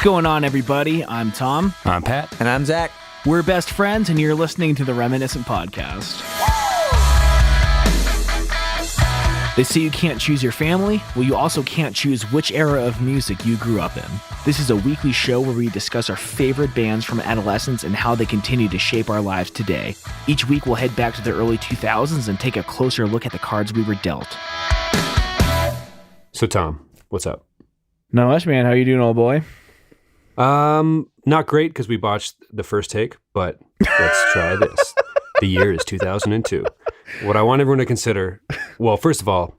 What's going on, everybody? I'm Tom. I'm Pat. And I'm Zach. We're best friends, and you're listening to the Reminiscent Podcast. They say you can't choose your family. Well, you also can't choose which era of music you grew up in. This is a weekly show where we discuss our favorite bands from adolescence and how they continue to shape our lives today. Each week, we'll head back to the early 2000s and take a closer look at the cards we were dealt. So, Tom, what's up? Not much, man. How you doing, old boy? Not great because we botched the first take, but let's try this. The year is 2002. What I want everyone to consider, well, first of all,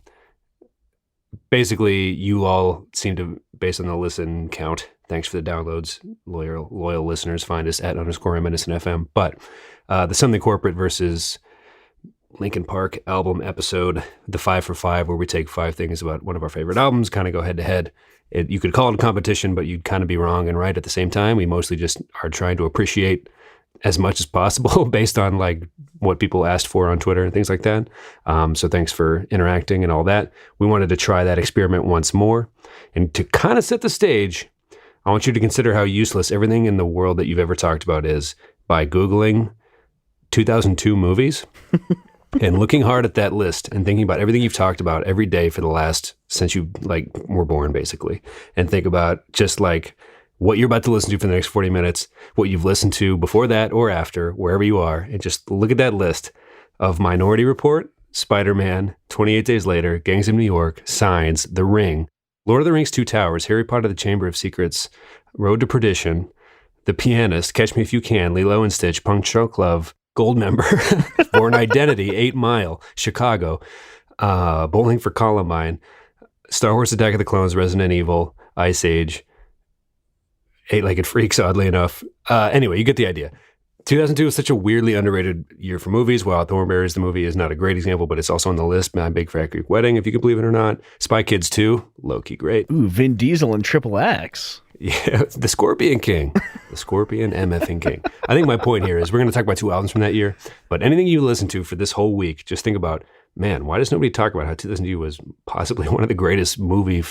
basically you all seem to, based on the listen count, thanks for the downloads, loyal listeners, find us at _reminiscent.fm, but the Something Corporate versus Linkin Park album episode, the 5 for 5, where we take 5 things about one of our favorite albums, kind of go head to head. You could call it a competition, but you'd kind of be wrong and right at the same time. We mostly just are trying to appreciate as much as possible based on like what people asked for on Twitter and things like that. So thanks for interacting and all that. We wanted to try that experiment once more. And to kind of set the stage, I want you to consider how useless everything in the world that you've ever talked about is by Googling 2002 movies and looking hard at that list and thinking about everything you've talked about every day for the last, since you like were born basically, and think about just like what you're about to listen to for the next 40 minutes, what you've listened to before that or after, wherever you are, and just look at that list of Minority Report, Spider-Man, 28 Days Later, Gangs of New York, Signs, The Ring, Lord of the Rings, Two Towers, Harry Potter, The Chamber of Secrets, Road to Perdition, The Pianist, Catch Me If You Can, Lilo and Stitch, Punctual Glove, Goldmember, Born Identity, 8 Mile, Chicago, Bowling for Columbine, Star Wars Attack of the Clones, Resident Evil, Ice Age, Eight-Legged Freaks, oddly enough. Anyway, you get the idea. 2002 was such a weirdly underrated year for movies. While Thornberrys, the movie, is not a great example, but it's also on the list. My Big Fat Greek Wedding, if you can believe it or not. Spy Kids 2, low-key great. Ooh, Vin Diesel and Triple X. Yeah, the Scorpion King. The Scorpion MFing King. I think my point here is we're going to talk about 2 albums from that year, but anything you listen to for this whole week, just think about, man, why does nobody talk about how 2002 was possibly one of the greatest movie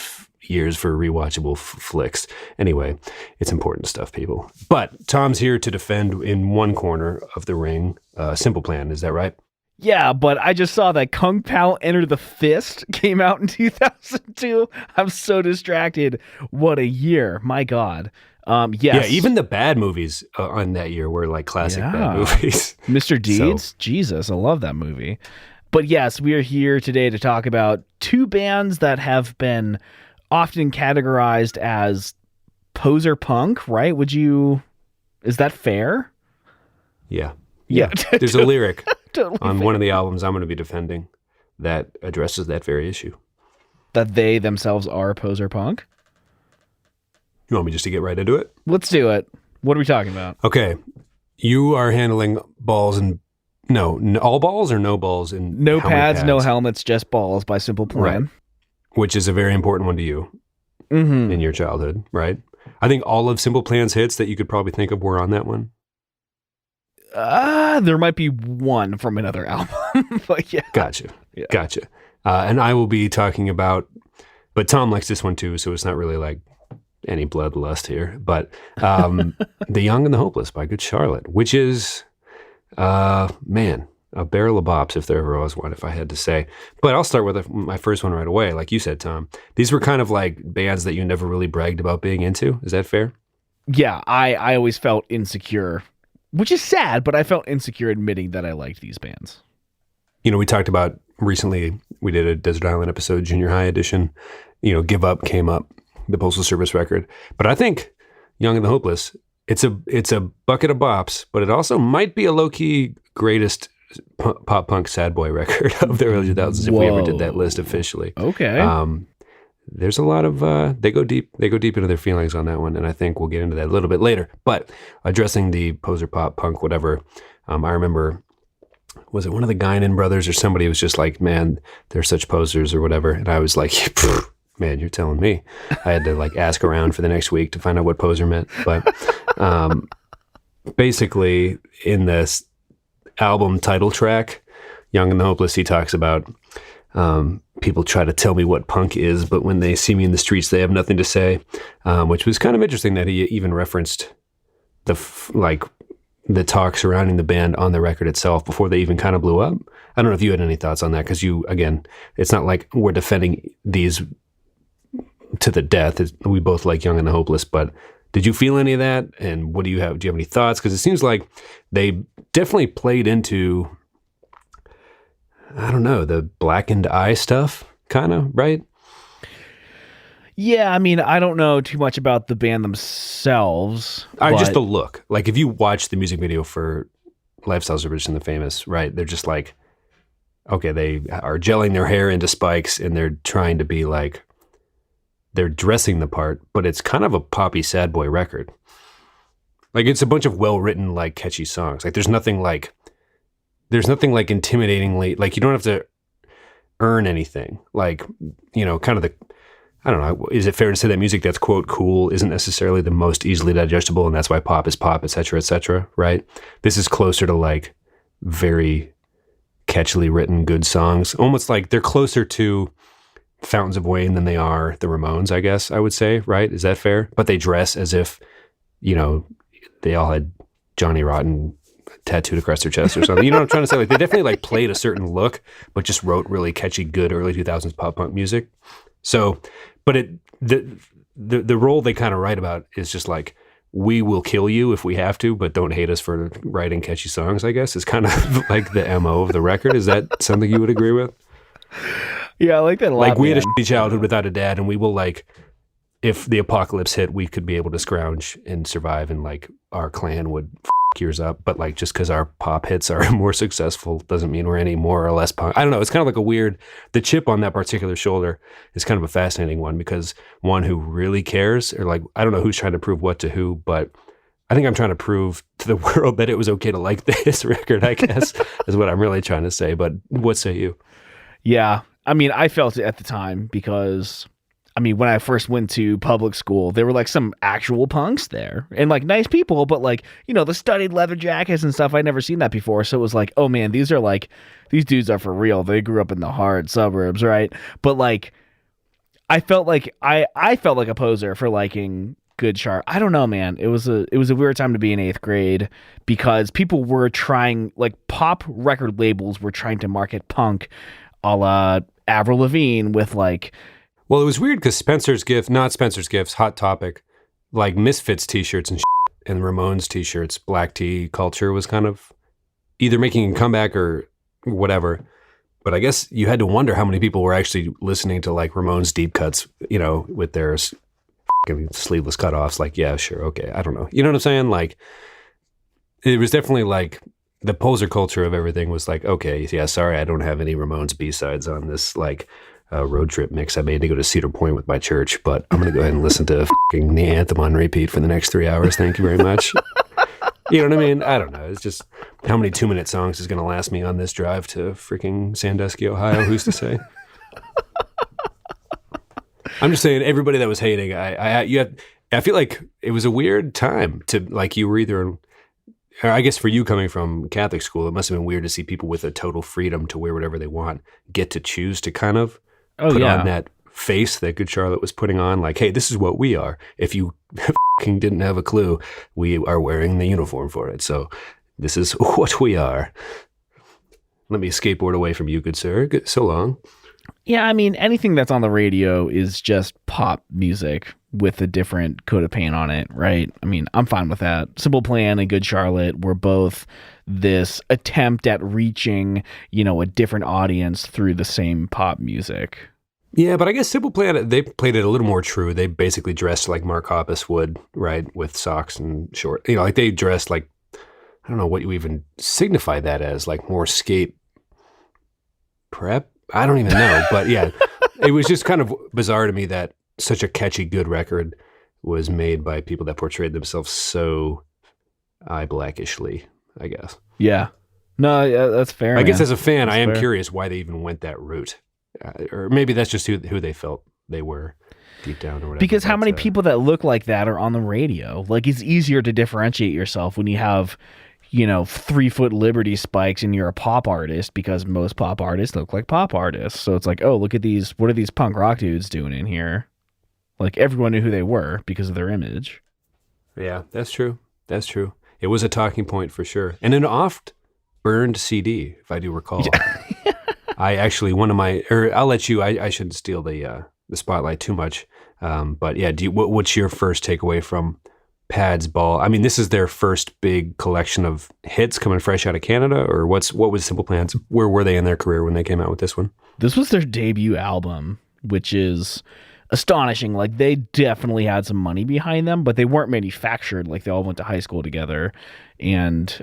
years for rewatchable flicks? Anyway, it's important stuff, people. But Tom's here to defend in one corner of the ring. Simple Plan, is that right? Yeah, but I just saw that Kung Pao Enter the Fist came out in 2002. I'm so distracted. What a year. My God. Yes. Yeah, even the bad movies on that year were like classic bad movies. Mr. Deeds? So. Jesus, I love that movie. But yes, we are here today to talk about 2 bands that have been often categorized as poser punk, right? Is that fair? Yeah. Yeah. There's a lyric totally on fair. One of the albums I'm going to be defending that addresses that very issue. That they themselves are poser punk? You want me just to get right into it? Let's do it. What are we talking about? Okay. You are handling balls and all balls or no balls and no pads, no helmets, just balls by Simple Plan. Right. Which is a very important one to you in your childhood, right? I think all of Simple Plan's hits that you could probably think of were on that one. There might be one from another album, but yeah. Gotcha. And I will be talking about, but Tom likes this one too, so it's not really like any bloodlust here, but The Young and the Hopeless by Good Charlotte, which is, man, a barrel of bops if there ever was one, if I had to say. But I'll start with my first one right away. Like you said, Tom, these were kind of like bands that you never really bragged about being into. Is that fair? Yeah, I always felt insecure, which is sad, but I felt insecure admitting that I liked these bands. You know, we talked about recently, we did a Desert Island episode, Junior High edition. You know, Give Up came up, the Postal Service record. But I think Young and the Hopeless, it's a bucket of bops, but it also might be a low-key greatest pop punk sad boy record of the early 2000s if we ever did that list officially. Okay. There's a lot of they go deep into their feelings on that one, and I think we'll get into that a little bit later. But addressing the poser pop punk whatever, I remember, was it one of the Guinan brothers or somebody was just like, man, they're such posers or whatever, and I was like, man, you're telling me. I had to like ask around for the next week to find out what poser meant, but basically in this album title track, Young and the Hopeless, he talks about people try to tell me what punk is, but when they see me in the streets, they have nothing to say, which was kind of interesting that he even referenced the talk surrounding the band on the record itself before they even kind of blew up. I don't know if you had any thoughts on that, because again, it's not like we're defending these to the death. We both like Young and the Hopeless, but did you feel any of that? And what do you have? Do you have any thoughts? Because it seems like they definitely played into, I don't know, the blackened eye stuff, kind of, right? Yeah, I mean, I don't know too much about the band themselves. Just the look. Like, if you watch the music video for Lifestyles of Rich and the Famous, right, they're just like, okay, they are gelling their hair into spikes, and they're trying to be like, they're dressing the part, but it's kind of a poppy sad boy record. Like, it's a bunch of well-written, like, catchy songs. Like, there's nothing like intimidatingly, like, you don't have to earn anything. Like, you know, kind of I don't know, is it fair to say that music that's, quote, cool isn't necessarily the most easily digestible, and that's why pop is pop, et cetera, right? This is closer to, like, very catchily written good songs. Almost like they're closer to Fountains of Wayne than they are the Ramones, I guess I would say, right? Is that fair? But they dress as if, you know, they all had Johnny Rotten tattooed across their chest or something. You know what I'm trying to say? Like, they definitely like played a certain look, but just wrote really catchy, good early 2000s pop punk music. So, but the role they kind of write about is just like, we will kill you if we have to, but don't hate us for writing catchy songs, I guess, is kind of like the MO of the record. Is that something you would agree with? Yeah, I like that a lot. Like, we had a shitty childhood without a dad, and we will, like, if the apocalypse hit, we could be able to scrounge and survive, and, like, our clan would yours up. But, like, just because our pop hits are more successful doesn't mean we're any more or less punk. I don't know. It's kind of like a weird, the chip on that particular shoulder is kind of a fascinating one, because one who really cares, or, like, I don't know who's trying to prove what to who, but I think I'm trying to prove to the world that it was okay to like this record, I guess, is what I'm really trying to say. But what say you? Yeah. I mean, I felt it at the time because, I mean, when I first went to public school, there were like some actual punks there and like nice people, but like, you know, the studded leather jackets and stuff, I'd never seen that before. So it was like, oh man, these dudes are for real. They grew up in the hard suburbs, right? But like, I felt like a poser for liking Good Charlotte. I don't know, man. It was a weird time to be in 8th grade because people were trying, like, pop record labels were trying to market punk a la Avril Lavigne with like. Well, it was weird because not Spencer's Gifts, Hot Topic, like Misfits t-shirts and and Ramones t-shirts, black tea culture was kind of either making a comeback or whatever. But I guess you had to wonder how many people were actually listening to like Ramones deep cuts, you know, with their sleeveless cutoffs. Like, yeah, sure, okay, I don't know. You know what I'm saying? Like, it was definitely like the poser culture of everything was like, okay, yeah, sorry, I don't have any Ramones B-sides on this like road trip mix I made to go to Cedar Point with my church, but I'm going to go ahead and listen to the anthem on repeat for the next 3 hours. Thank you very much. You know what I mean? I don't know. It's just how many 2-minute songs is going to last me on this drive to freaking Sandusky, Ohio? Who's to say? I'm just saying, everybody that was hating, I feel like it was a weird time to, like, you were either, I guess for you coming from Catholic school, it must have been weird to see people with a total freedom to wear whatever they want, get to choose to kind of put on that face that Good Charlotte was putting on. Like, hey, this is what we are. If you didn't have a clue, we are wearing the uniform for it. So this is what we are. Let me skateboard away from you, good sir. So long. Yeah, I mean, anything that's on the radio is just pop music with a different coat of paint on it, right? I mean, I'm fine with that. Simple Plan and Good Charlotte were both this attempt at reaching, you know, a different audience through the same pop music. Yeah, but I guess Simple Plan, they played it a little more true. They basically dressed like Mark Hoppus would, right, with socks and short. You know, like they dressed like, I don't know what you even signify that as, like more skate prep? I don't even know. But yeah, it was just kind of bizarre to me that such a catchy, good record was made by people that portrayed themselves so eye blackishly, I guess. Yeah. No, yeah, that's fair. I guess as a fan, I am curious why they even went that route. Or maybe that's just who they felt they were deep down or whatever. Because how many people that look like that are on the radio? Like, it's easier to differentiate yourself when you have, 3-foot Liberty spikes and you're a pop artist, because most pop artists look like pop artists. So it's like, oh, look at these. What are these punk rock dudes doing in here? Like, everyone knew who they were because of their image. Yeah, that's true. That's true. It was a talking point for sure. And an oft burned CD, if I do recall. Yeah. I actually, I'll let you, I shouldn't steal the spotlight too much. But yeah, what's your first takeaway from Pad's Ball? I mean, this is their first big collection of hits coming fresh out of Canada, or what was Simple Plan's? Where were they in their career when they came out with this one? This was their debut album, which is astonishing. Like, they definitely had some money behind them, but they weren't manufactured. Like, they all went to high school together, and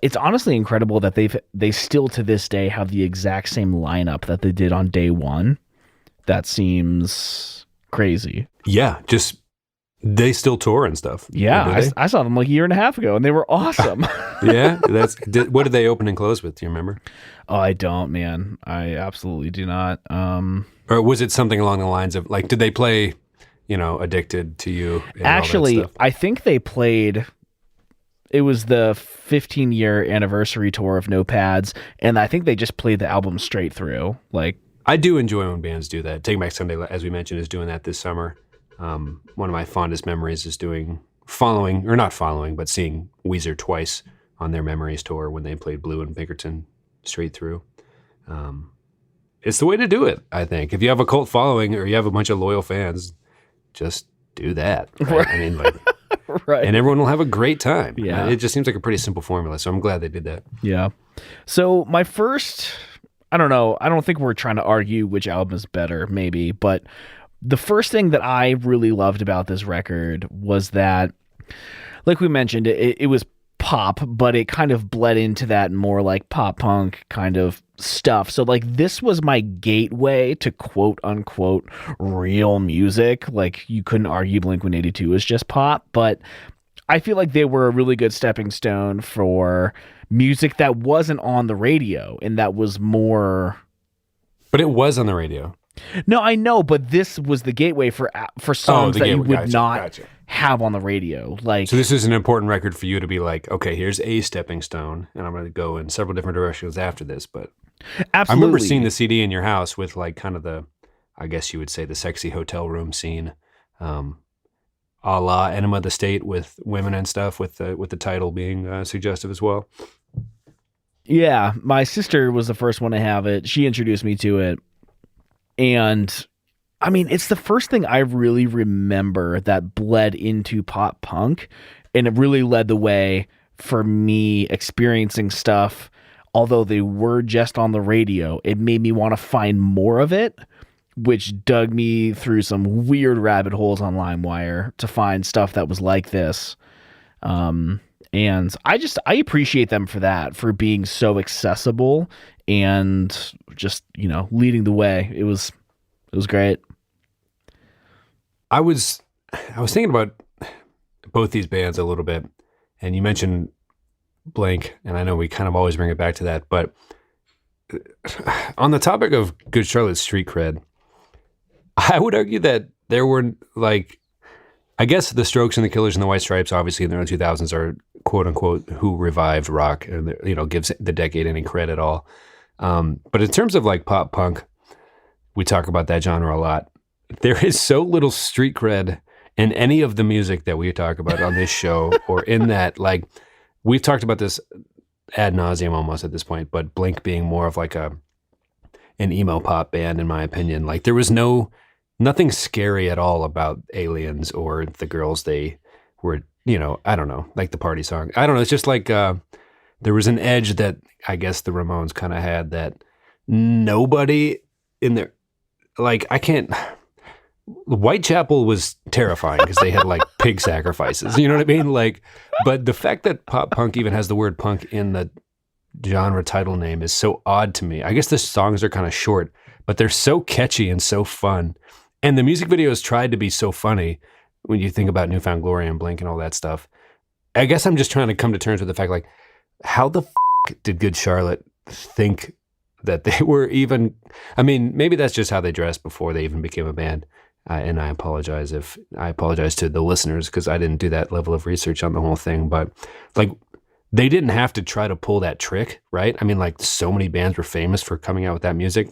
it's honestly incredible that they still to this day have the exact same lineup that they did on day one. That seems crazy. Yeah, just they still tour and stuff. Yeah, I saw them like a year and a half ago, and they were awesome. Yeah, what did they open and close with? Do you remember? Oh, I don't, man. I absolutely do not. Or was it something along the lines of, like, did they play, Addicted to You? Actually, I think they played. It was the 15-year anniversary tour of No Pads, and I think they just played the album straight through. Like, I do enjoy when bands do that. Take Back Sunday, as we mentioned, is doing that this summer. One of my fondest memories is seeing Weezer twice on their Memories tour when they played Blue and Pinkerton straight through. It's the way to do it, I think. If you have a cult following or you have a bunch of loyal fans, just do that. Right? I mean, like, right. And everyone will have a great time. Yeah. It just seems like a pretty simple formula, so I'm glad they did that. Yeah. So my first, I don't know, I don't think we're trying to argue which album is better, maybe, but the first thing that I really loved about this record was that, like we mentioned, it was pop, but it kind of bled into that more like pop punk kind of stuff. So like, this was my gateway to quote unquote real music. Like, you couldn't argue Blink-182 is just pop, but I feel like they were a really good stepping stone for music that wasn't on the radio, and that was more. But it was on the radio. No, I know, but this was the gateway for songs that you would not have on the radio. Like, so this is an important record for you to be like, okay, here's a stepping stone, and I'm going to go in several different directions after this. But absolutely, I remember seeing the CD in your house with like kind of the, I guess you would say, the sexy hotel room scene, a la Enema of the State with women and stuff, with the title being suggestive as well. Yeah, my sister was the first one to have it. She introduced me to it. And I mean, it's the first thing I really remember that bled into pop punk, and it really led the way for me experiencing stuff. Although they were just on the radio, it made me want to find more of it, which dug me through some weird rabbit holes on LimeWire to find stuff that was like this. And I appreciate them for that, for being so accessible and just, leading the way. It was great. I was thinking about both these bands a little bit, and you mentioned Blink, and I know we kind of always bring it back to that, but on the topic of Good Charlotte's street cred, I would argue that there were, like, I guess the Strokes and the Killers and the White Stripes, obviously in the early 2000s, are quote unquote who revived rock, and gives the decade any credit at all. But in terms of like pop punk, we talk about that genre a lot. There is so little street cred in any of the music that we talk about on this show, or in that, like, we've talked about this ad nauseum almost at this point, but Blink being more of like an emo pop band, in my opinion. Like, there was nothing scary at all about aliens or the girls they were, I don't know, like the party song. I don't know. It's just like, there was an edge that I guess the Ramones kind of had that nobody in there, like, Whitechapel was terrifying because they had like pig sacrifices, you know what I mean? Like, but the fact that pop punk even has the word punk in the genre title name is so odd to me. I guess the songs are kind of short, but they're so catchy and so fun. And the music videos tried to be so funny when you think about Newfound Glory and Blink and all that stuff. I guess I'm just trying to come to terms with the fact, like, how the did Good Charlotte think that they were even, I mean, maybe that's just how they dressed before they even became a band. And I apologize to the listeners, because I didn't do that level of research on the whole thing. But like, they didn't have to try to pull that trick, right? I mean, like, so many bands were famous for coming out with that music.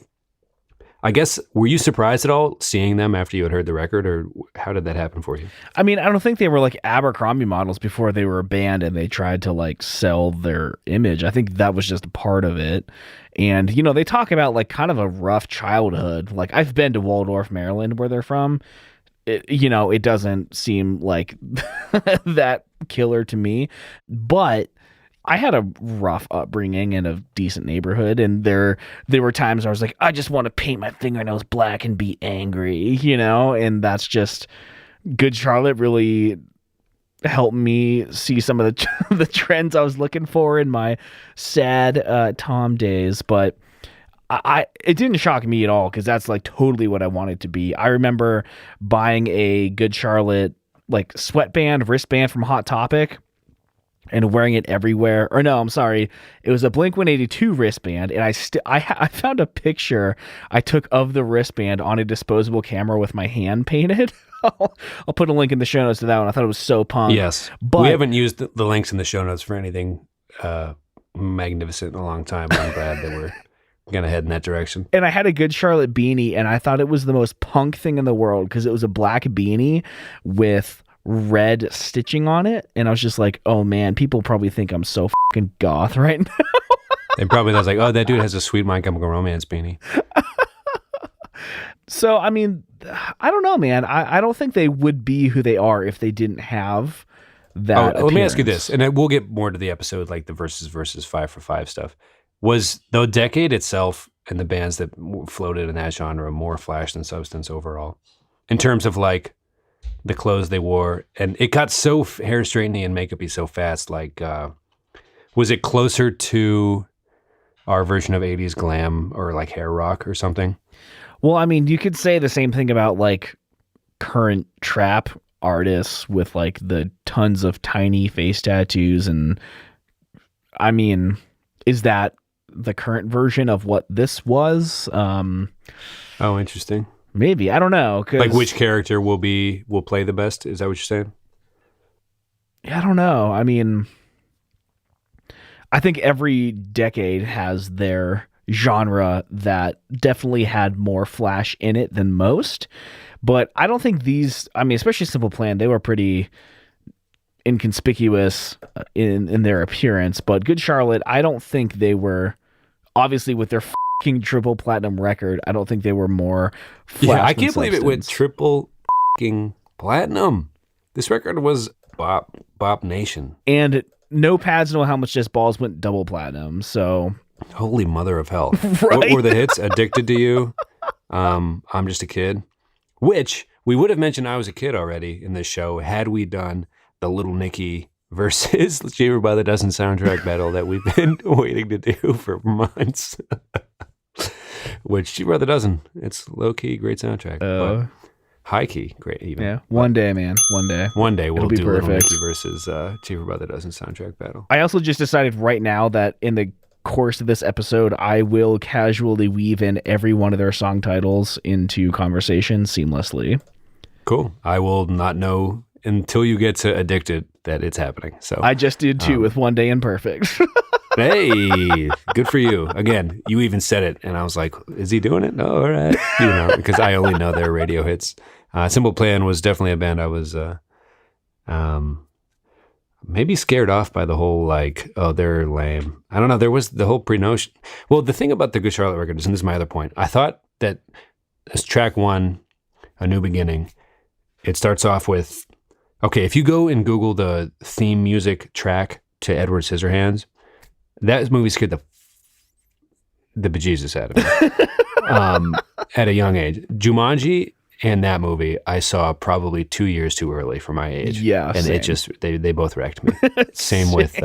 I guess, were you surprised at all seeing them after you had heard the record, or how did that happen for you? I mean, I don't think they were like Abercrombie models before they were a band and they tried to like sell their image. I think that was just a part of it. And, you know, they talk about like kind of a rough childhood. Like, I've been to Waldorf, Maryland, where they're from. It doesn't seem like that killer to me, but I had a rough upbringing in a decent neighborhood, and there were times I was like, I just want to paint my fingernails black and be angry, and that's just Good Charlotte really helped me see some of the trends I was looking for in my sad Tom days. But it didn't shock me at all, because that's like totally what I wanted to be. I remember buying a Good Charlotte like sweatband, wristband from Hot Topic, and wearing it everywhere. Or no, I'm sorry. It was a Blink-182 wristband, and I found a picture I took of the wristband on a disposable camera with my hand painted. I'll put a link in the show notes to that one. I thought it was so punk. Yes. But we haven't used the links in the show notes for anything magnificent in a long time. I'm glad that we're going to head in that direction. And I had a Good Charlotte beanie, and I thought it was the most punk thing in the world, because it was a black beanie with red stitching on it, and I was just like, oh man, people probably think I'm so fucking goth right now. They probably was like, oh, that dude has a Sweet My Chemical Romance beanie. So I mean, I don't know, man. I don't think they would be who they are if they didn't have that. Let me ask you this, and we'll get more to the episode, like the versus 5 for 5 stuff. Was the decade itself and the bands that floated in that genre more flash than substance overall, in terms of like the clothes they wore? And it got so hair straightening and makeup-y so fast. Like, was it closer to our version of 80s glam or like hair rock or something? Well, I mean, you could say the same thing about like current trap artists with like the tons of tiny face tattoos. And I mean, is that the current version of what this was? Oh, interesting. Maybe. I don't know. Like, which character will play the best? Is that what you're saying? I don't know. I mean, I think every decade has their genre that definitely had more flash in it than most. But I don't think these, I mean, especially Simple Plan, they were pretty inconspicuous in their appearance. But Good Charlotte, I don't think they were, obviously with their fucking triple platinum record, I don't think they were more flash. Yeah, I can't believe it went triple fucking platinum. This record was Bop Nation. And No Pads, No Helmets, Just Balls went double platinum. So holy mother of hell. Right? What were the hits? Addicted to You, I'm Just a Kid, which we would have mentioned I Was a Kid already in this show had we done the Little Nicky versus Cheaper by the Dozen soundtrack battle that we've been waiting to do for months. Which, Cheaper by the Dozen, it's low-key, great soundtrack. But high-key, great even. Yeah, one day, man. One day we'll do perfect. Little Nicky versus Cheaper by the Dozen soundtrack battle. I also just decided right now that in the course of this episode, I will casually weave in every one of their song titles into conversation seamlessly. Cool. I will not know until you get to Addicted that it's happening. So I just did too with One Day in Perfect. Hey, good for you. Again, you even said it, and I was like, is he doing it? No, all right. Because I only know their radio hits. Simple Plan was definitely a band I was maybe scared off by the whole, like, oh, they're lame. I don't know. There was the whole pre-notion. Well, the thing about the Good Charlotte records, and this is my other point, I thought that as track 1, A New Beginning, it starts off with, okay, if you go and Google the theme music track to Edward Scissorhands, that movie scared the bejesus out of me at a young age. Jumanji and that movie I saw probably 2 years too early for my age. Yeah, and same. it just they both wrecked me. Same with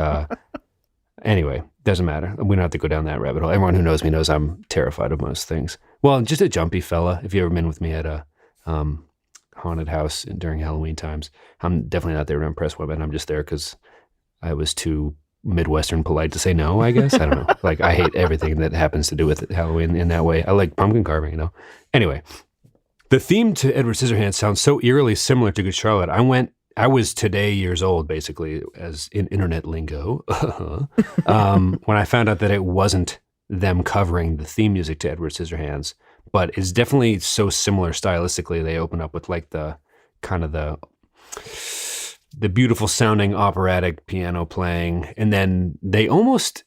anyway, doesn't matter. We don't have to go down that rabbit hole. Everyone who knows me knows I'm terrified of most things. Well, just a jumpy fella. If you ever been with me at a haunted house during Halloween times, I'm definitely not there to impress women. I'm just there because I was too Midwestern polite to say no, I guess. I don't know. Like, I hate everything that happens to do with Halloween in that way. I like pumpkin carving, Anyway, the theme to Edward Scissorhands sounds so eerily similar to Good Charlotte. I went I was today years old, basically, as in internet lingo, when I found out that it wasn't them covering the theme music to Edward Scissorhands, but it's definitely so similar stylistically. They open up with like the kind of the beautiful sounding operatic piano playing, and then they almost,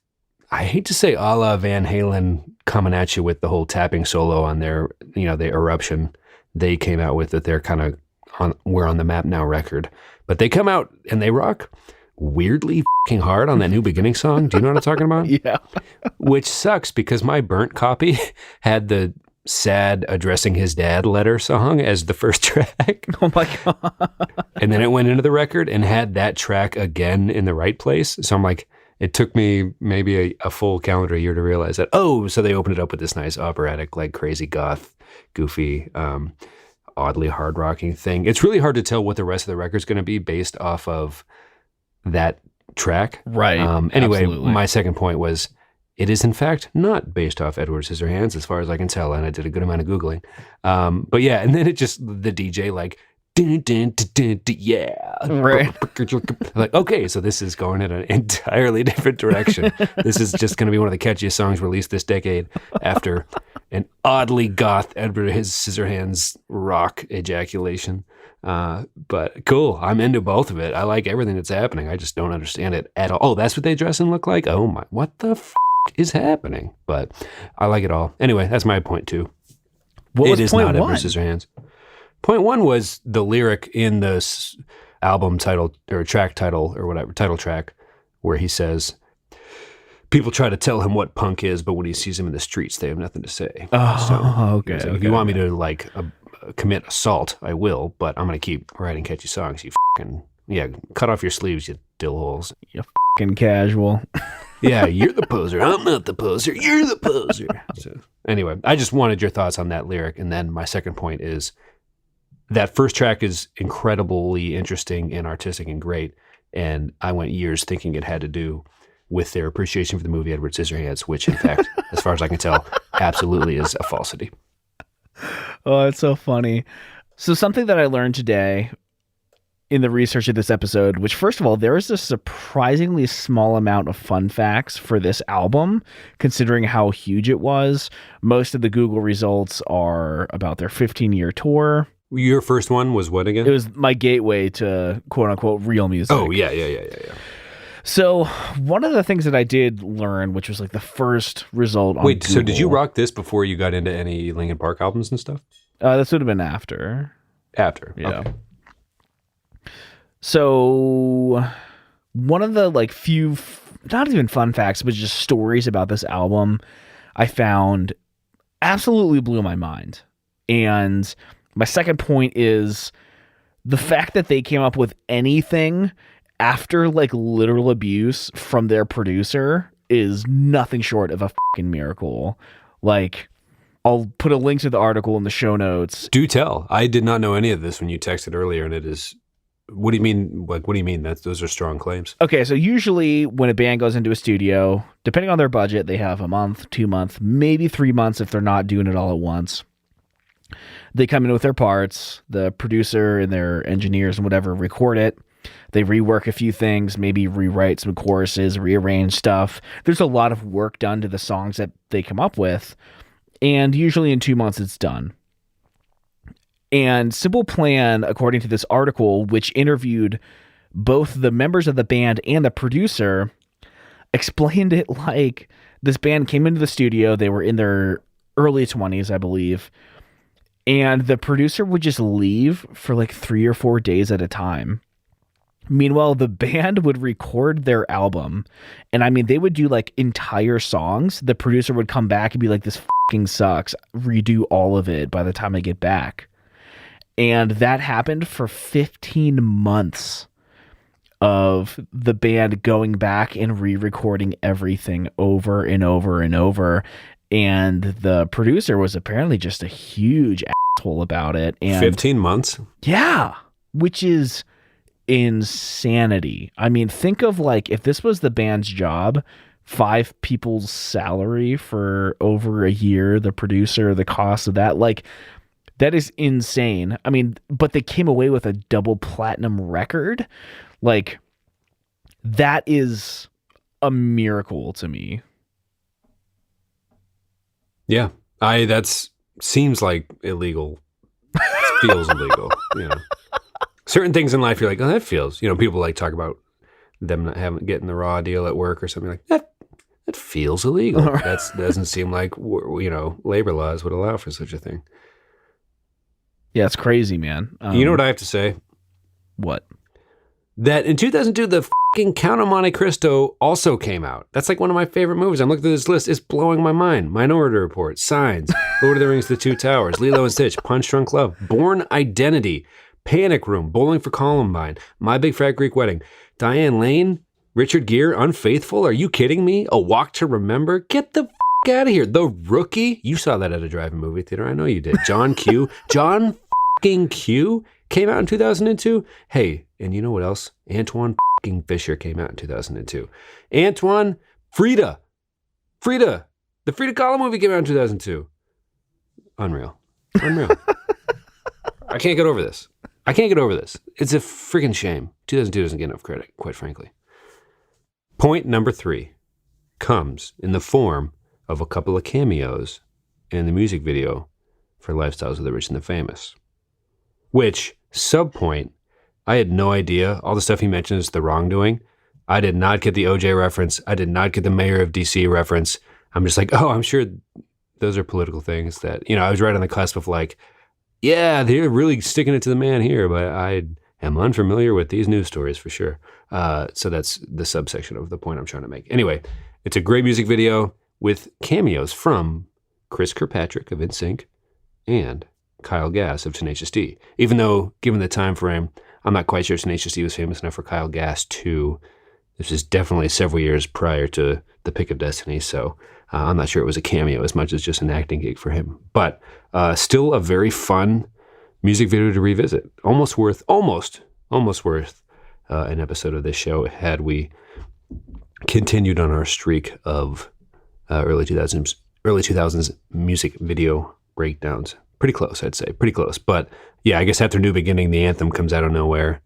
I hate to say a la Van Halen, coming at you with the whole tapping solo on their, the Eruption they came out with, that they're kind of on We're on the Map Now record. But they come out and they rock weirdly fucking hard on that New Beginning song. Do you know what I'm talking about? Yeah. Which sucks because my burnt copy had the sad addressing his dad letter song as the first track. Oh my God. And then it went into the record and had that track again in the right place. So I'm like, it took me maybe a full calendar year to realize that, so they opened it up with this nice operatic, like crazy goth, goofy, oddly hard rocking thing. It's really hard to tell what the rest of the record's going to be based off of that track. Right. Anyway, Absolutely. my second point was it is in fact not based off Edward Scissorhands as far as I can tell. And I did a good amount of Googling. But yeah, and then it just, the DJ like, dun, dun, dun, dun, dun, yeah. Right. Like, okay, so this is going in an entirely different direction. This is just going to be one of the catchiest songs released this decade after an oddly goth Edward Scissorhands rock ejaculation. But cool. I'm into both of it. I like everything that's happening. I just don't understand it at all. Oh, that's what they dress and look like? Oh my, what the is happening? But I like it all. Anyway, that's my point two. What was it is point not one? Edward Scissorhands. Point one was the lyric in the album title or track title or whatever, title track, where he says, people try to tell him what punk is, but when he sees him in the streets, they have nothing to say. Okay. So if you want me to like commit assault, I will, but I'm going to keep writing catchy songs. You fucking, cut off your sleeves, you dill holes. You fucking casual. Yeah, you're the poser. I'm not the poser. You're the poser. So anyway, I just wanted your thoughts on that lyric. And then my second point is that first track is incredibly interesting and artistic and great. And I went years thinking it had to do with their appreciation for the movie Edward Scissorhands, which in fact, as far as I can tell, absolutely is a falsity. Oh, it's so funny. So something that I learned today in the research of this episode, which first of all, there is a surprisingly small amount of fun facts for this album, considering how huge it was. Most of the Google results are about their 15-year tour. Your first one was what again? It was my gateway to quote unquote real music. Oh, yeah. So one of the things that I did learn, which was like the first result on Wait, so Google, did you rock this before you got into any Linkin Park albums and stuff? this would have been after. After. Yeah. Okay. So one of the like few, not even fun facts, but just stories about this album I found absolutely blew my mind. And my second point is the fact that they came up with anything after like literal abuse from their producer is nothing short of a fucking miracle. Like, I'll put a link to the article in the show notes. Do tell. I did not know any of this when you texted earlier, and it is. What do you mean? Like, what do you mean? Those are strong claims. Okay, so usually when a band goes into a studio, depending on their budget, they have a month, 2 months, maybe 3 months if they're not doing it all at once. They come in with their parts, the producer and their engineers and whatever record it. They rework a few things, maybe rewrite some choruses, rearrange stuff. There's a lot of work done to the songs that they come up with, and usually in 2 months it's done. And Simple Plan, according to this article, which interviewed both the members of the band and the producer, explained it like this band came into the studio. They were in their early 20s, I believe. And the producer would just leave for like 3 or 4 days at a time. Meanwhile, the band would record their album. And I mean, they would do like entire songs. The producer would come back and be like, this fucking sucks. Redo all of it by the time I get back. And that happened for 15 months of the band going back and re-recording everything over and over and over. And the producer was apparently just a huge asshole about it. And 15 months? Yeah, which is insanity. I mean, think of like if this was the band's job, 5 people's salary for over a year, the producer, the cost of that, like That is insane. I mean, but they came away with a double platinum record. Like, that is a miracle to me. Yeah. That seems like illegal. It feels illegal. You know, certain things in life you're like, oh, that feels, you know, people like talk about them not getting the raw deal at work or something like that. That feels illegal. That doesn't seem like, you know, labor laws would allow for such a thing. Yeah, it's crazy, man. You know what I have to say? What? That in 2002, the fucking Count of Monte Cristo also came out. That's like one of my favorite movies. I'm looking through this list. It's blowing my mind. Minority Report, Signs, Lord of the Rings, The Two Towers, Lilo and Stitch, Punch Drunk Love, Born Identity, Panic Room, Bowling for Columbine, My Big Fat Greek Wedding, Diane Lane, Richard Gere, Unfaithful. Are you kidding me? A Walk to Remember. Get the out of here. The Rookie. You saw that at a drive-in movie theater. I know you did. John Q. John fucking Q came out in 2002. Hey, and you know what else? Antoine fucking Fisher came out in 2002. Antoine, Frida. The Frida Kahlo movie came out in 2002. Unreal. I can't get over this. It's a freaking shame. 2002 doesn't get enough credit, quite frankly. Point number 3 comes in the form of a couple of cameos in the music video for Lifestyles of the Rich and the Famous. Which, subpoint, I had no idea. All the stuff he mentioned is the wrongdoing. I did not get the OJ reference. I did not get the Mayor of DC reference. I'm just like, oh, I'm sure those are political things that, you know, I was right on the cusp of like, yeah, they're really sticking it to the man here, but I am unfamiliar with these news stories for sure. So that's the subsection of the point I'm trying to make. Anyway, it's a great music video with cameos from Chris Kirkpatrick of NSYNC and Kyle Gass of Tenacious D. Even though, given the time frame, I'm not quite sure Tenacious D was famous enough for Kyle Gass too. This is definitely several years prior to The Pick of Destiny, so I'm not sure it was a cameo as much as just an acting gig for him. But still a very fun music video to revisit. Almost worth an episode of this show had we continued on our streak of early 2000s music video breakdowns. Pretty close, I'd say. Pretty close. But yeah, I guess after New Beginning, the anthem comes out of nowhere.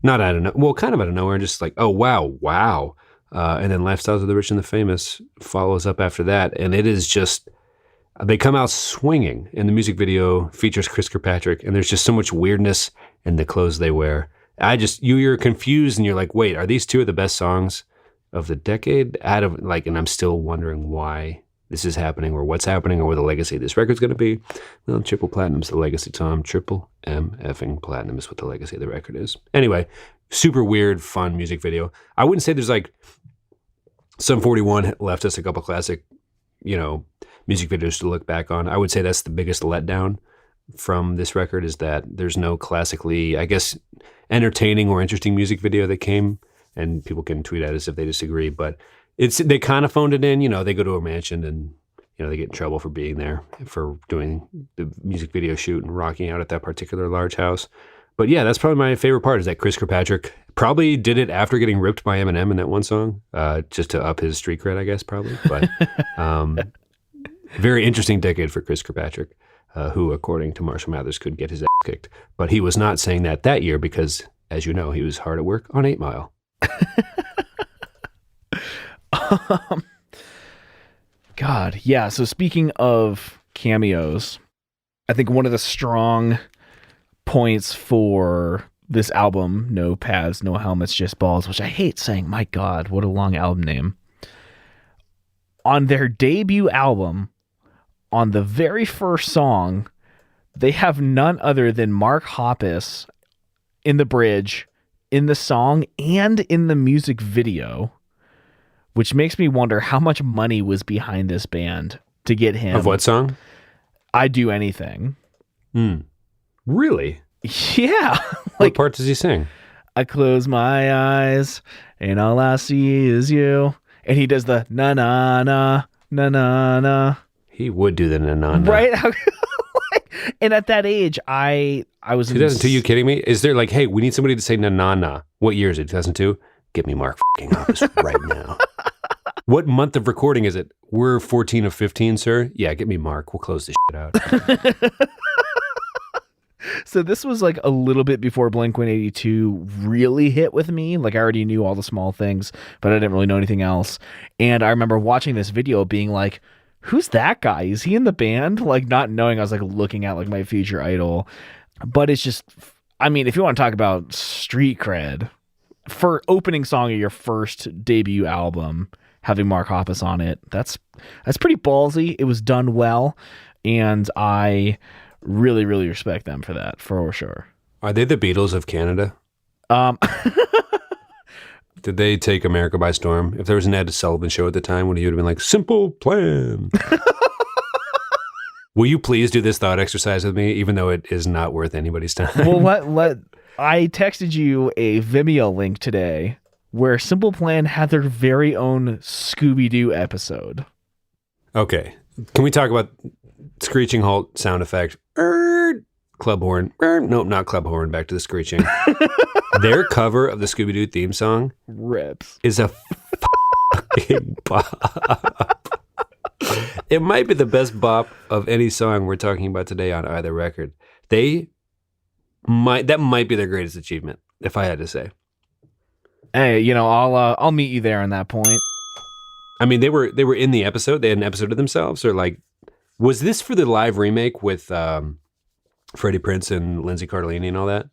Not out of nowhere. Well, kind of out of nowhere. Just like, oh, wow. And then Lifestyles of the Rich and the Famous follows up after that. And it is just, they come out swinging. And the music video features Chris Kirkpatrick. And there's just so much weirdness in the clothes they wear. You're confused and you're like, wait, are these two of the best songs of the decade? And I'm still wondering why this is happening or what's happening or what the legacy of this record's going to be. Well, triple platinum's the legacy, Tom. Triple M effing platinum is what the legacy of the record is. Anyway, super weird, fun music video. I wouldn't say there's like Sum 41 left us a couple classic, music videos to look back on. I would say that's the biggest letdown from this record is that there's no classically, I guess, entertaining or interesting music video that came, and people can tweet at us if they disagree, but they kind of phoned it in. They go to a mansion and they get in trouble for being there, for doing the music video shoot and rocking out at that particular large house. But yeah, that's probably my favorite part is that Chris Kirkpatrick probably did it after getting ripped by Eminem in that one song, just to up his street cred, I guess, probably. But very interesting decade for Chris Kirkpatrick, who, according to Marshall Mathers, could get his ass kicked. But he was not saying that year because, as you know, he was hard at work on 8 Mile. God, yeah. So speaking of cameos, I think one of the strong points for this album, No Pads, No Helmets, Just Balls, which I hate saying, my God, what a long album name. On their debut album, on the very first song, they have none other than Mark Hoppus in the bridge, in the song, and in the music video, which makes me wonder how much money was behind this band to get him. Of what song? I'd Do Anything. Really? Yeah. What part does he sing? I close my eyes and all I see is you. And he does the na-na-na, na-na-na. He would do the na-na-na. Right? And at that age, I was... 2002, you kidding me? Is there like, hey, we need somebody to say na-na-na. What year is it, 2002? Get me Mark fucking Hoppus right now. What month of recording is it? We're 14 of 15, sir. Yeah, get me Mark. We'll close this shit out. So this was like a little bit before Blink-182 really hit with me. Like I already knew all the small things, but I didn't really know anything else. And I remember watching this video being like, who's that guy? Is he in the band? Like not knowing I was like looking at like my future idol. But it's just, I mean, if you want to talk about street cred, for opening song of your first debut album, having Mark Hoppus on it, that's pretty ballsy. It was done well, and I really, really respect them for that, for sure. Are they the Beatles of Canada? Did they take America by storm? If there was an Ed Sullivan show at the time, would you have been like, Simple Plan? Will you please do this thought exercise with me, even though it is not worth anybody's time? Well, I texted you a Vimeo link today where Simple Plan had their very own Scooby-Doo episode. Okay. Can we talk about screeching halt sound effect? Club horn. Nope, not club horn. Back to the screeching. Their cover of the Scooby-Doo theme song rips. Is a fucking bop. It might be the best bop of any song we're talking about today on either record. That might be their greatest achievement, if I had to say. Hey, I'll meet you there on that point. I mean, they were in the episode. They had an episode of themselves, or like, was this for the live remake with Freddie Prinze and Lindsay Cardellini and all that?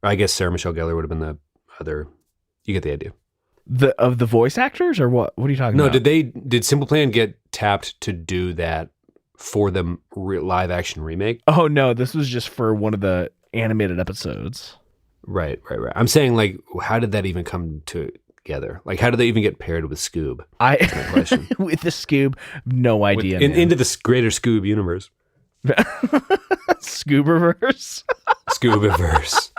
Or I guess Sarah Michelle Gellar would have been the other. You get the idea. Of the voice actors, or what? What are you talking about? No, did Simple Plan get tapped to do that for the live action remake? Oh no, this was just for one of the animated episodes. Right. I'm saying, like, how did that even come together? Like, how did they even get paired with Scoob? That's my question. With the Scoob, no idea. Into the greater Scoob universe. Scoobiverse? Scoobiverse.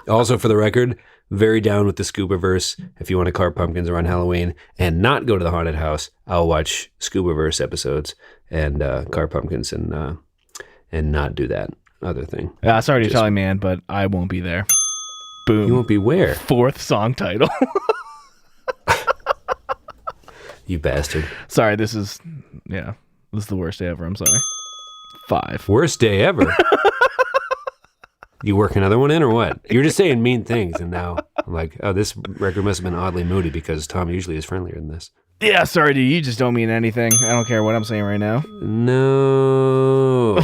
Also, for the record, very down with the Scoobiverse. If you want to carve pumpkins around Halloween and not go to the haunted house, I'll watch Scoobiverse episodes and carve pumpkins and not do that other thing. Sorry to tell you, man, but I won't be there. Boom. You won't be where? 4th song title. You bastard. Sorry, this is the worst day ever. I'm sorry. 5. Worst day ever? You work another one in or what? You're just saying mean things, and now I'm like, oh, this record must have been oddly moody because Tom usually is friendlier than this. Yeah, sorry, dude. You just don't mean anything. I don't care what I'm saying right now. No.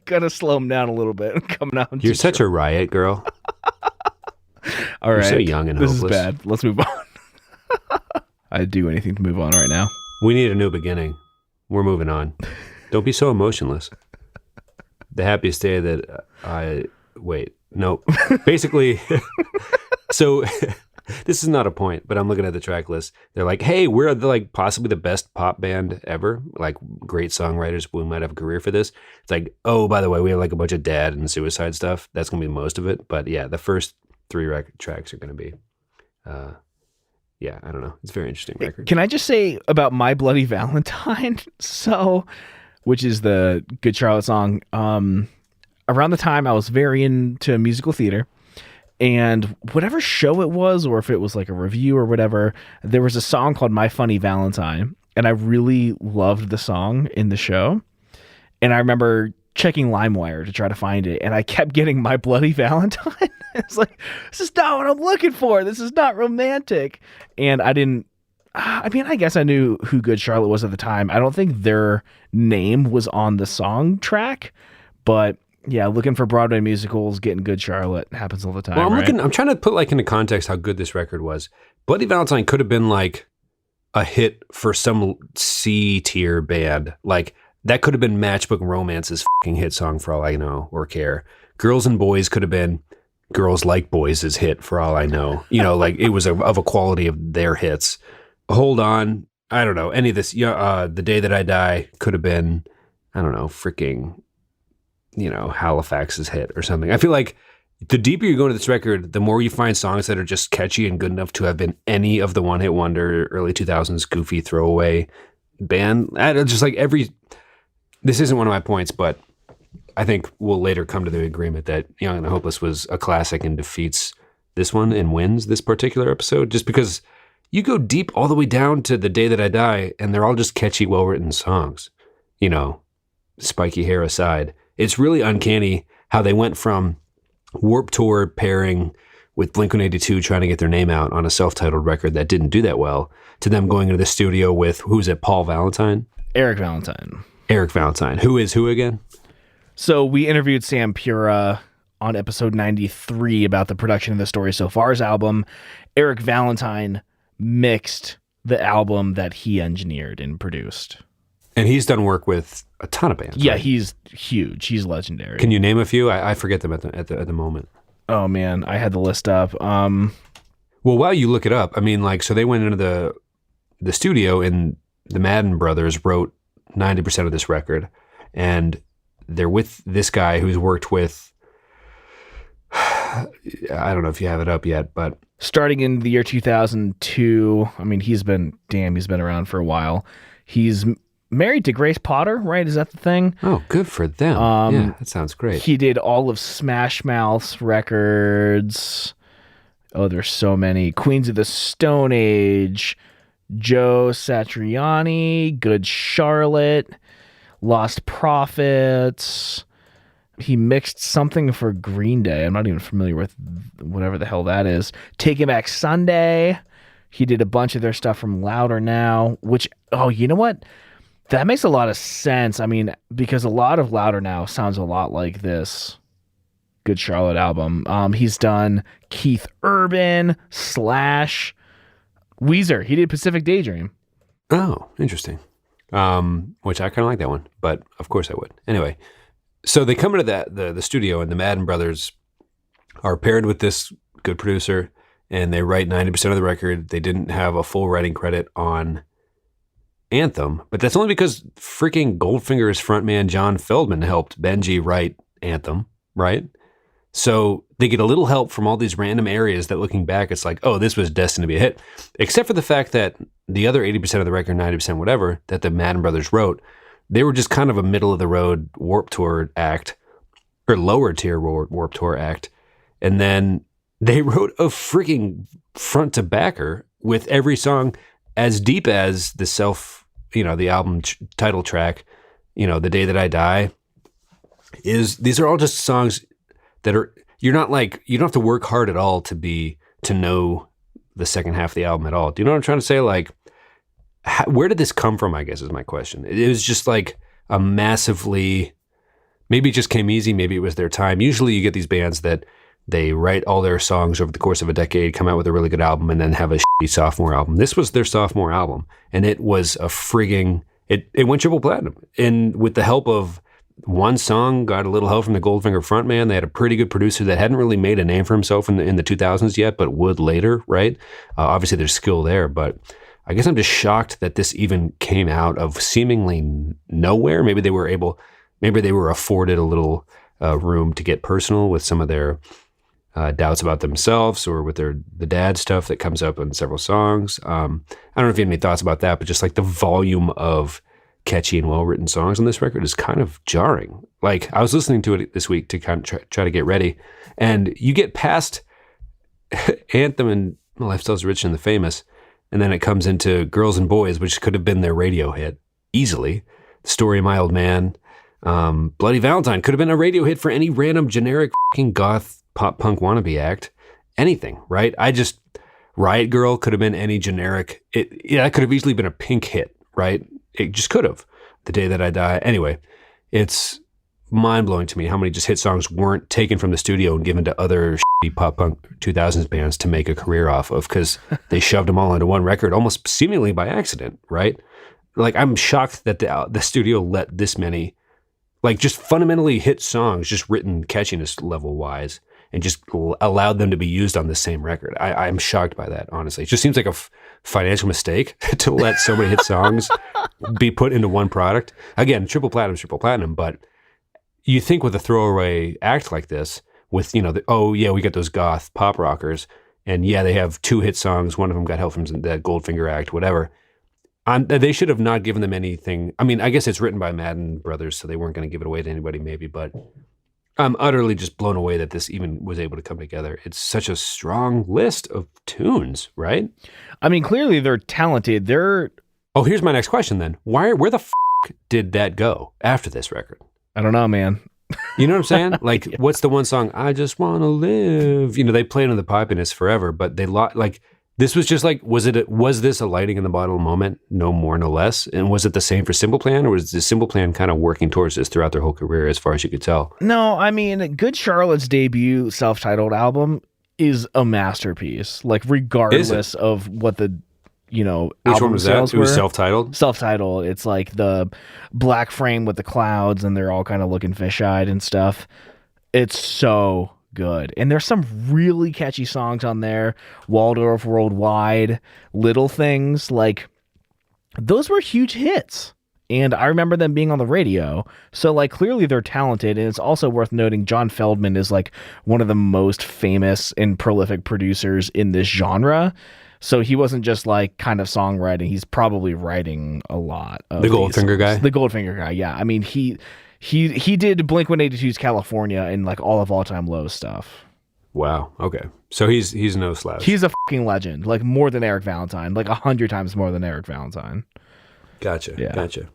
gotta slow him down a little bit. Coming out. You're such a riot girl. All right. You're so young and hopeless. This is bad. Let's move on. I'd do anything to move on right now. We need a new beginning. We're moving on. Don't be so emotionless. The happiest day that nope. Basically, so this is not a point, but I'm looking at the track list. They're like, hey, we're possibly the best pop band ever. Like, great songwriters. We might have a career for this. It's like, oh, by the way, we have like a bunch of dad and suicide stuff. That's going to be most of it. But yeah, the first 3 record tracks are going to be, I don't know. It's a very interesting record. Can I just say about My Bloody Valentine? Which is the Good Charlotte song. Around the time I was very into musical theater, and whatever show it was, or if it was like a review or whatever, there was a song called My Funny Valentine, and I really loved the song in the show. And I remember checking LimeWire to try to find it, and I kept getting My Bloody Valentine. It's like, this is not what I'm looking for. This is not romantic. And I guess I knew who Good Charlotte was at the time. I don't think their name was on the song track, but yeah, looking for Broadway musicals, getting Good Charlotte happens all the time. Well, right? I'm trying to put into context how good this record was. Bloody Valentine could have been like a hit for some C tier band. Like, that could have been Matchbook Romance's fucking hit song for all I know or care. Girls and Boys could have been Girls Like Boys' hit for all I know. Like, it was of a quality of their hits. Hold On, I don't know, any of this, The Day That I Die could have been, I don't know, freaking, Halifax's hit or something. I feel like the deeper you go into this record, the more you find songs that are just catchy and good enough to have been any of the one-hit wonder, early 2000s goofy throwaway band. Just like this isn't one of my points, but I think we'll later come to the agreement that Young and the Hopeless was a classic and defeats this one and wins this particular episode, just because you go deep all the way down to The Day That I Die, and they're all just catchy, well-written songs. Spiky hair aside. It's really uncanny how they went from Warped Tour pairing with Blink-182 trying to get their name out on a self-titled record that didn't do that well, to them going into the studio with, who's it, Paul Valentine? Eric Valentine. Eric Valentine. Who is who again? So we interviewed Sam Pura on episode 93 about the production of the Story So Far's album. Eric Valentine mixed the album that he engineered and produced. And he's done work with a ton of bands. Yeah, right? He's huge. He's legendary. Can you name a few? I forget them at the moment. Oh man, I had the list up. Well, while you look it up, I mean, like, so they went into the studio and the Madden brothers wrote 90% of this record, and they're with this guy who's worked with, I don't know if you have it up yet, but starting in the year 2002, I mean, he's been around for a while. He's married to Grace Potter, right? Is that the thing? Oh, good for them. Yeah, that sounds great. He did all of Smash Mouth's records. Oh, there's so many. Queens of the Stone Age, Joe Satriani, Good Charlotte, Lost Prophets. He mixed something for Green Day. I'm not even familiar with whatever the hell that is. Taking Back Sunday. He did a bunch of their stuff from Louder Now, which, oh, you know what? That makes a lot of sense. I mean, because a lot of Louder Now sounds a lot like this Good Charlotte album. He's done Keith Urban, Slash, Weezer. He did Pacific Daydream. Oh, interesting. Which I kind of like that one, but of course I would. Anyway, so they come into the studio, and the Madden brothers are paired with this good producer, and they write 90% of the record. They didn't have a full writing credit on Anthem, but that's only because freaking Goldfinger's frontman John Feldman helped Benji write Anthem, right? So they get a little help from all these random areas that, looking back, it's like, oh, this was destined to be a hit. Except for the fact that the other 80% of the record, 90% whatever, that the Madden brothers wrote, they were just kind of a middle-of-the-road Warped Tour act, or lower-tier Warped Tour act, and then they wrote a freaking front-to-backer with every song as deep as the album title track, The Day That I Die, these are all just songs that are, you don't have to work hard at all to know the second half of the album at all. Do you know what I'm trying to say? Like, where did this come from, I guess, is my question. It was just like a massively, maybe it just came easy, maybe it was their time. Usually you get these bands that they write all their songs over the course of a decade, come out with a really good album, and then have a shitty sophomore album. This was their sophomore album, and it was a frigging, it went triple platinum. And with the help of one song, got a little help from the Goldfinger frontman. They had a pretty good producer that hadn't really made a name for himself in the 2000s yet, but would later, right? Obviously, there's skill there, but I guess I'm just shocked that this even came out of seemingly nowhere. Maybe they were afforded a little room to get personal with some of their doubts about themselves, or with the dad stuff that comes up in several songs. I don't know if you have any thoughts about that, but just like the volume of catchy and well-written songs on this record is kind of jarring. Like, I was listening to it this week to kind of try to get ready, and you get past Anthem and Lifestyle's Rich and the Famous, and then it comes into Girls and Boys, which could have been their radio hit easily. Story of My Old Man, Bloody Valentine could have been a radio hit for any random generic fucking goth pop punk wannabe act. Anything, right? Riot Girl could have been any generic. That could have easily been a Pink hit, right? It just could have. The Day That I Die. Anyway, it's mind-blowing to me how many just hit songs weren't taken from the studio and given to other shitty pop punk 2000s bands to make a career off of, because they shoved them all into one record almost seemingly by accident, right? Like, I'm shocked that the studio let this many, like, just fundamentally hit songs, just written catchiness level-wise, and just allowed them to be used on the same record. I'm shocked by that, honestly. It just seems like a financial mistake to let so many hit songs be put into one product. Again, triple platinum, but you think with a throwaway act like this, with, we got those goth pop rockers, and yeah, they have two hit songs, one of them got help from that Goldfinger act, whatever. They should have not given them anything. I mean, I guess it's written by Madden brothers, so they weren't going to give it away to anybody maybe, but I'm utterly just blown away that this even was able to come together. It's such a strong list of tunes, right? I mean, clearly they're talented. Oh, here's my next question then. Where the f*** did that go after this record? I don't know, man. You know what I'm saying? Like, what's the one song? I just want to live. You know, they played on the Pipiness forever, but they like this was just like, was this a lightning in the bottle moment? No more, no less. And was it the same for Simple Plan, or was the Simple Plan kind of working towards this throughout their whole career, as far as you could tell? No, I mean, Good Charlotte's debut self-titled album is a masterpiece. Like, regardless of what the Which one was that? It was self-titled? Self-titled. It's like the black frame with the clouds, and they're all kind of looking fish-eyed and stuff. It's so good. And there's some really catchy songs on there. Waldorf Worldwide, Little Things. Like, those were huge hits. And I remember them being on the radio. So, like, clearly they're talented. And it's also worth noting John Feldman is, like, one of the most famous and prolific producers in this genre. So he wasn't just like kind of songwriting. He's probably writing a lot of the Goldfinger guy. The Goldfinger guy, yeah. I mean, he did Blink-182's California and like all of All Time Low stuff. Wow. Okay. So he's no slouch. He's a fucking legend. Like more than Eric Valentine. Like 100 times more than Eric Valentine. Gotcha. Yeah. Gotcha.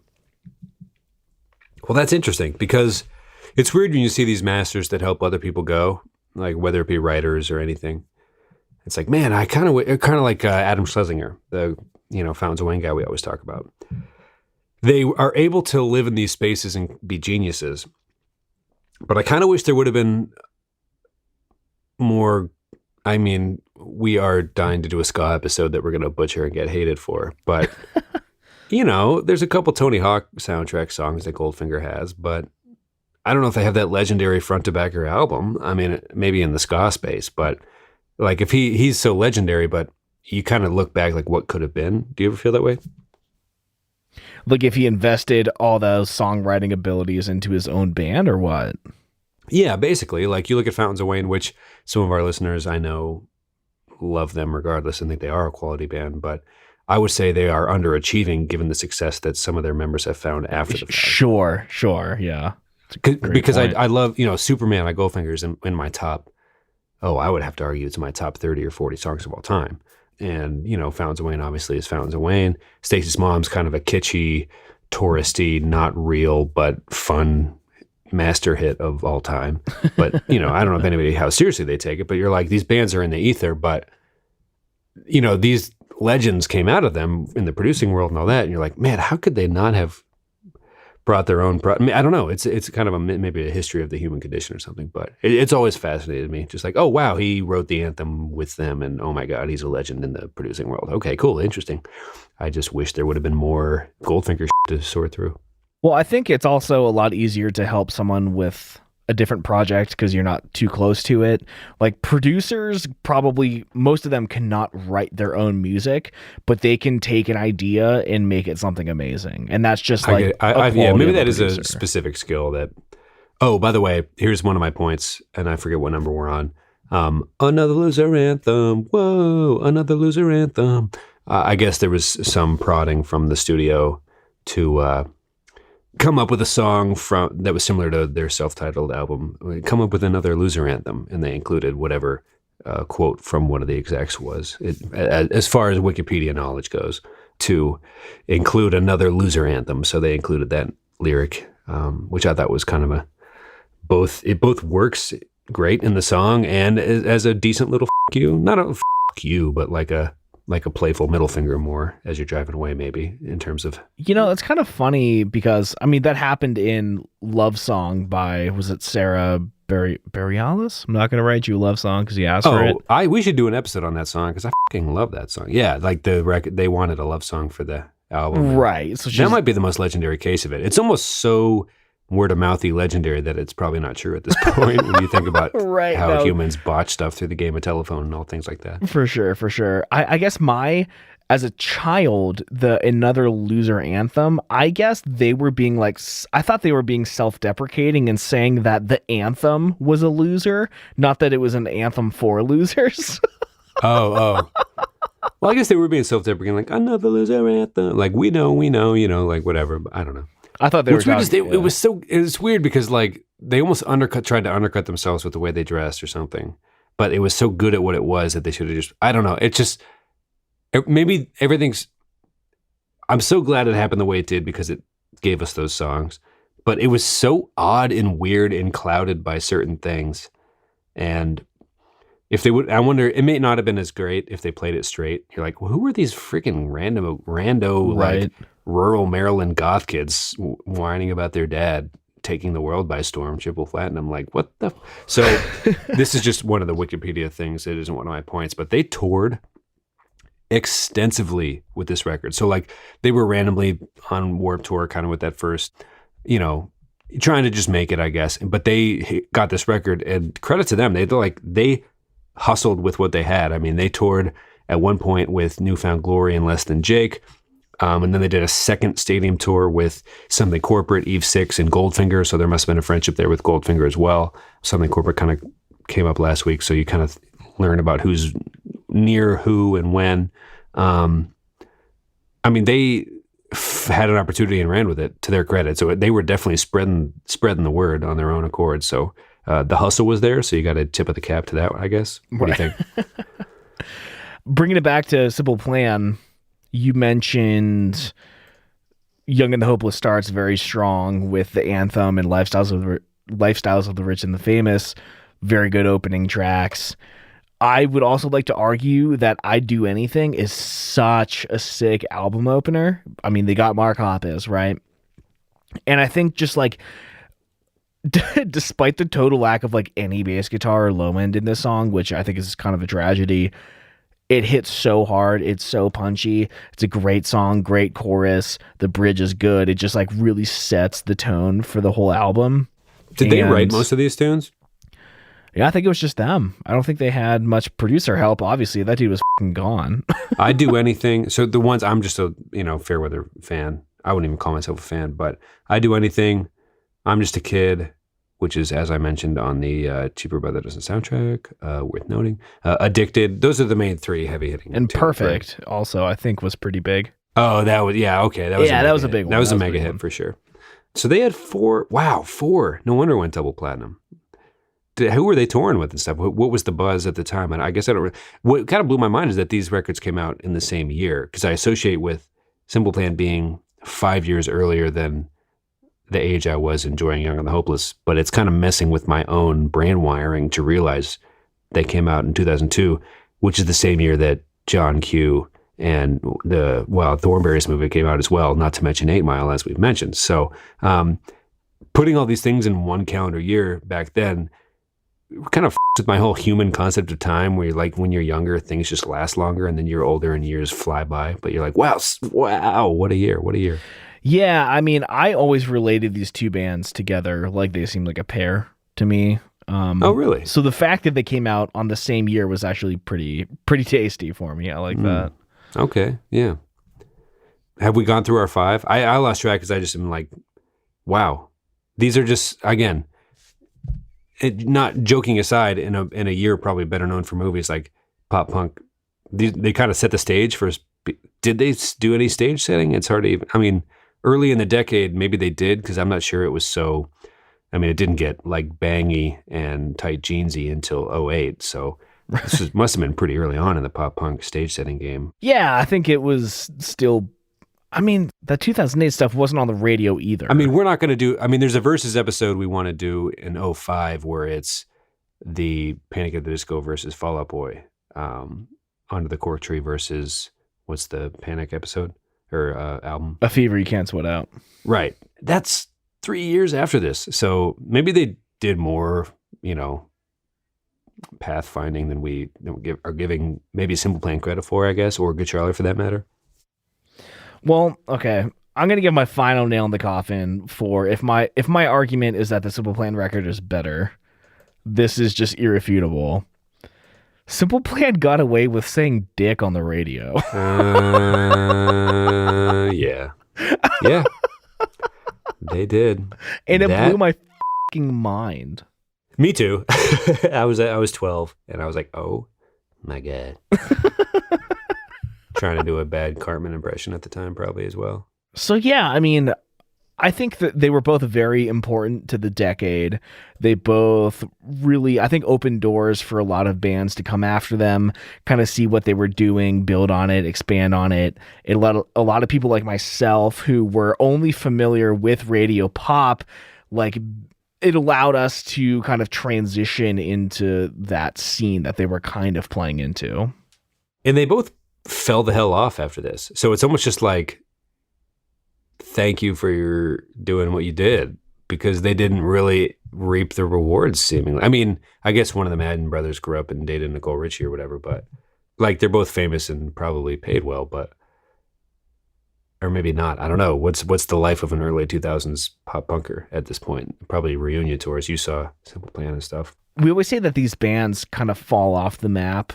Well, that's interesting because it's weird when you see these masters that help other people go, like whether it be writers or anything. It's like, man, I kind of like Adam Schlesinger, the Fountains of Wayne guy we always talk about. They are able to live in these spaces and be geniuses, but I kind of wish there would have been more. I mean, we are dying to do a ska episode that we're going to butcher and get hated for, but there's a couple Tony Hawk soundtrack songs that Goldfinger has, but I don't know if they have that legendary front to backer album. I mean, maybe in the ska space, but. Like if he's so legendary, but you kind of look back like what could have been. Do you ever feel that way? Like if he invested all those songwriting abilities into his own band or what? Yeah, basically. Like you look at Fountains of Wayne, which some of our listeners I know love them regardless and think they are a quality band, but I would say they are underachieving given the success that some of their members have found after the fact. Sure, yeah. Because I love, Superman by Goldfinger's in my top. I would have to argue it's my top 30 or 40 songs of all time. And, Fountains of Wayne obviously is Fountains of Wayne. Stacey's Mom's kind of a kitschy, touristy, not real, but fun master hit of all time. But, I don't know if anybody, how seriously they take it, but you're like, these bands are in the ether, but, these legends came out of them in the producing world and all that. And you're like, man, how could they not have brought their own I don't know. It's kind of maybe a history of the human condition or something, but it's always fascinated me. Just like, oh wow, he wrote the anthem with them, and oh my god, he's a legend in the producing world. Okay, cool, interesting. I just wish there would have been more Goldfinger to sort through. Well, I think it's also a lot easier to help someone with a different project because you're not too close to it. Like producers, probably most of them cannot write their own music, but they can take an idea and make it something amazing. And that's just like maybe that is a specific skill that. Oh, by the way, here's one of my points, and I forget what number we're on. Another loser anthem. Whoa, another loser anthem. I guess there was some prodding from the studio to come up with a song that was similar to their self-titled album. Come up with another loser anthem, and they included whatever quote from one of the execs was. As far as Wikipedia knowledge goes, to include another loser anthem, so they included that lyric, which I thought was kind of it both works great in the song and as a decent little f*** you, not a f*** you, but like a playful middle finger more as you're driving away, maybe, in terms of... it's kind of funny because, I mean, that happened in Love Song by, was it Sarah Bareilles? I'm not going to write you a love song because you asked for it. We should do an episode on that song because I fucking love that song. Yeah, like the record, they wanted a love song for the album. Right. So that might be the most legendary case of it. It's almost so word-of-mouthy legendary that it's probably not true at this point when you think about how humans botch stuff through the game of telephone and all things like that. For sure. I guess as a child, the Another Loser anthem, I guess they were being I thought they were being self-deprecating and saying that the anthem was a loser, not that it was an anthem for losers. Oh. Well, I guess they were being self-deprecating, like, another loser anthem. Like, we know, like, whatever. But I don't know. I thought they were talking, it was weird because like they almost tried to undercut themselves with the way they dressed or something, but it was so good at what it was that they should have just, I don't know. Maybe everything's, I'm so glad it happened the way it did because it gave us those songs, but it was so odd and weird and clouded by certain things. And if they would, I wonder, it may not have been as great if they played it straight. You're like, well, who are these freaking rando like rural Maryland goth kids whining about their dad taking the world by storm, triple platinum? Like, what the? So this is just one of the Wikipedia things. It isn't one of my points, but they toured extensively with this record. So like they were randomly on Warped Tour kind of with that first, trying to just make it, I guess. But they got this record, and credit to them. They hustled with what they had. I mean, they toured at one point with Newfound Glory and Less Than Jake. And then they did a second stadium tour with Something Corporate, Eve 6, and Goldfinger. So there must have been a friendship there with Goldfinger as well. Something Corporate kind of came up last week. So you kind of learn about who's near who and when. I mean, they had an opportunity and ran with it, to their credit. So they were definitely spreading the word on their own accord. So the hustle was there. So you got a tip of the cap to that, I guess. What do you think? Bringing it back to Simple Plan, you mentioned Young and the Hopeless starts very strong with the anthem and Lifestyles of the Rich and the Famous. Very good opening tracks. I would also like to argue that I'd Do Anything is such a sick album opener. I mean, they got Mark Hoppus, right? And I think just like, despite the total lack of like any bass guitar or low end in this song, which I think is kind of a tragedy, it hits so hard. It's so punchy. It's a great song, great chorus. The bridge is good. It just like really sets the tone for the whole album. Did they write most of these tunes? Yeah, I think it was just them. I don't think they had much producer help. Obviously, that dude was fucking gone. I'd Do Anything. So the ones, I'm just a Fairweather fan. I wouldn't even call myself a fan, but I'd Do Anything. I'm Just a Kid, which is, as I mentioned, on the Cheaper Brother Doesn't soundtrack, worth noting. Addicted. Those are the main three heavy hitting. And tunes, Perfect right? Also, I think was pretty big. Oh, that was, yeah, okay. That was a big one. That was a mega hit for sure. So they had four. No wonder it went double platinum. Who were they touring with and stuff? What was the buzz at the time? And I guess what kind of blew my mind is that these records came out in the same year, because I associate with Simple Plan being 5 years earlier than the age I was enjoying Young and the Hopeless. But it's kind of messing with my own brain wiring to realize they came out in 2002, which is the same year that John Q and the Thornberrys movie came out as well, not to mention 8 Mile, as we've mentioned. So putting all these things in one calendar year back then kind of with my whole human concept of time, where you're like, when you're younger, things just last longer, and then you're older and years fly by. But you're like, wow, what a year. Yeah, I mean, I always related these two bands together like they seemed like a pair to me. Oh, really? So the fact that they came out on the same year was actually pretty tasty for me. I like that. Okay, yeah. Have we gone through our 5? I lost track because I just am like, wow. These are just, again, not joking aside, in a year probably better known for movies like pop punk, they kind of set the stage for. Did they do any stage setting? It's hard to even. I mean, early in the decade, maybe they did, because I'm not sure it was so. I mean, it didn't get like bangy and tight jeansy until 2008. So this must have been pretty early on in the pop punk stage setting game. Yeah, I think it was still. I mean, the 2008 stuff wasn't on the radio either. I mean, we're not going to do... I mean, there's a Versus episode we want to do in 2005 where it's the Panic at the Disco versus Fall Out Boy. Under the Cork Tree versus... What's the Panic episode? Or album? A Fever You Can't Sweat Out. Right. That's 3 years after this. So maybe they did more, pathfinding than we are giving maybe Simple Plan credit for, I guess, or Good Charlie for that matter. Well, okay. I'm going to give my final nail in the coffin for if my argument is that the Simple Plan record is better, this is just irrefutable. Simple Plan got away with saying dick on the radio. Yeah. Yeah. They did. And it blew my fucking mind. Me too. I was 12 and I was like, oh my God. Trying to do a bad Cartman impression at the time, probably as well. So yeah, I mean, I think that they were both very important to the decade. They both really, I think, opened doors for a lot of bands to come after them, kind of see what they were doing, build on it, expand on it. It let a lot of people like myself who were only familiar with radio pop, like, it allowed us to kind of transition into that scene that they were kind of playing into. And they both fell the hell off after this. So it's almost just like, thank you for your doing what you did, because they didn't really reap the rewards, seemingly. I mean, I guess one of the Madden brothers grew up and dated Nicole Richie or whatever, but like, they're both famous and probably paid well, but, or maybe not. I don't know. What's the life of an early 2000s pop punker at this point? Probably reunion tours. You saw Simple Plan and stuff. We always say that these bands kind of fall off the map.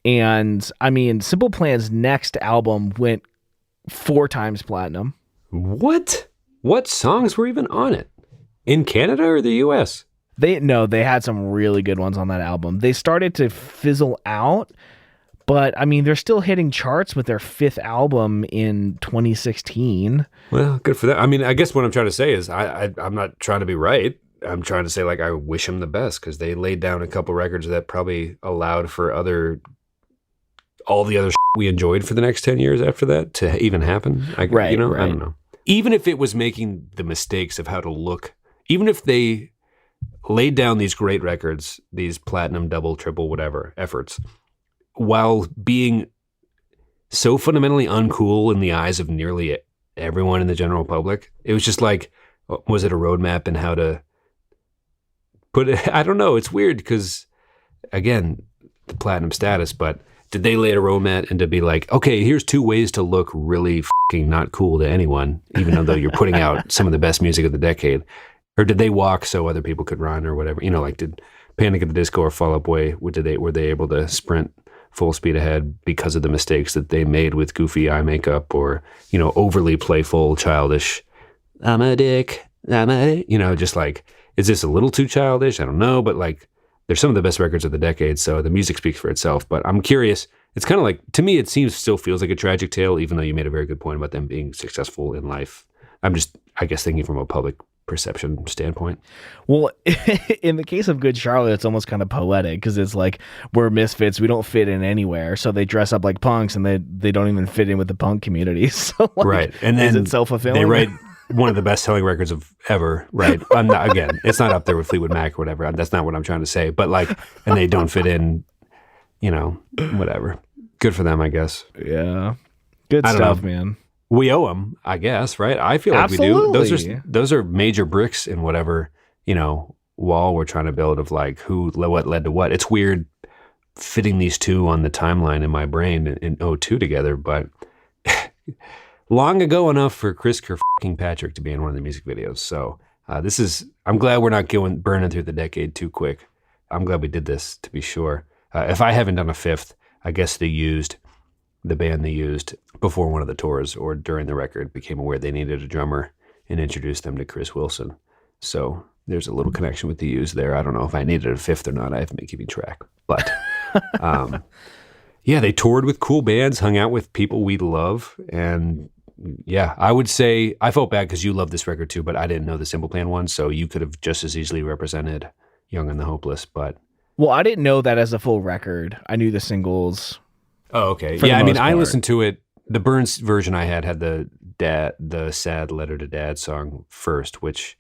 And I mean, Simple Plan's next album went 4 times platinum. What? What songs were even on it? In Canada or the US? They had some really good ones on that album. They started to fizzle out, but I mean, they're still hitting charts with their 5th album in 2016. Well, good for them. I mean, I guess what I'm trying to say is I'm not trying to be right. I'm trying to say, like, I wish them the best, because they laid down a couple records that probably allowed for all the other we enjoyed for the next 10 years after that to even happen. Right. I don't know. Even if it was making the mistakes of how to look, even if they laid down these great records, these platinum, double, triple, whatever efforts, while being so fundamentally uncool in the eyes of nearly everyone in the general public, it was just like, was it a roadmap in how to put it? I don't know. It's weird because, again, the platinum status, but did they lay a roadmap and to be like, okay, here's 2 ways to look really fucking not cool to anyone, even though you're putting out some of the best music of the decade? Or did they walk so other people could run or whatever? You know, like, did Panic at the Disco or Fall Out Boy, were they able to sprint full speed ahead because of the mistakes that they made with goofy eye makeup or, you know, overly playful, childish, I'm a dick, you know, just like, is this a little too childish? I don't know, but like, they're some of the best records of the decade, so the music speaks for itself. But I'm curious. It's kind of like, to me, it still feels like a tragic tale, even though you made a very good point about them being successful in life. I'm just, I guess, thinking from a public perception standpoint. Well, in the case of Good Charlotte, it's almost kind of poetic, because it's like, we're misfits, we don't fit in anywhere, so they dress up like punks, and they don't even fit in with the punk community. So like, right, and then is it self-fulfilling? They write one of the best-selling records of ever, right? Again, it's not up there with Fleetwood Mac or whatever. That's not what I'm trying to say. But like, and they don't fit in, you know, whatever. Good for them, I guess. Yeah, good stuff, man. We owe them, I guess, right? I feel like Absolutely. we do. Those are major bricks in whatever, you know, wall we're trying to build of like what led to what. It's weird fitting these two on the timeline in my brain in 02 together, but long ago enough for Chris Kirkpatrick to be in one of the music videos. So I'm glad we're not burning through the decade too quick. I'm glad we did this, to be sure. If I haven't done a 5th, I guess the band they used before one of the tours or during the record became aware they needed a drummer and introduced them to Chris Wilson. So there's a little connection with the Used there. I don't know if I needed a 5th or not. I haven't been keeping track. But yeah, they toured with cool bands, hung out with people we love. And yeah, I would say I felt bad because you love this record too, but I didn't know the Simple Plan one. So you could have just as easily represented Young and the Hopeless. But well, I didn't know that as a full record. I knew the singles. Oh, okay. Yeah, I mean, I listened to it. The Burns version I had the sad Letter to Dad song first, which,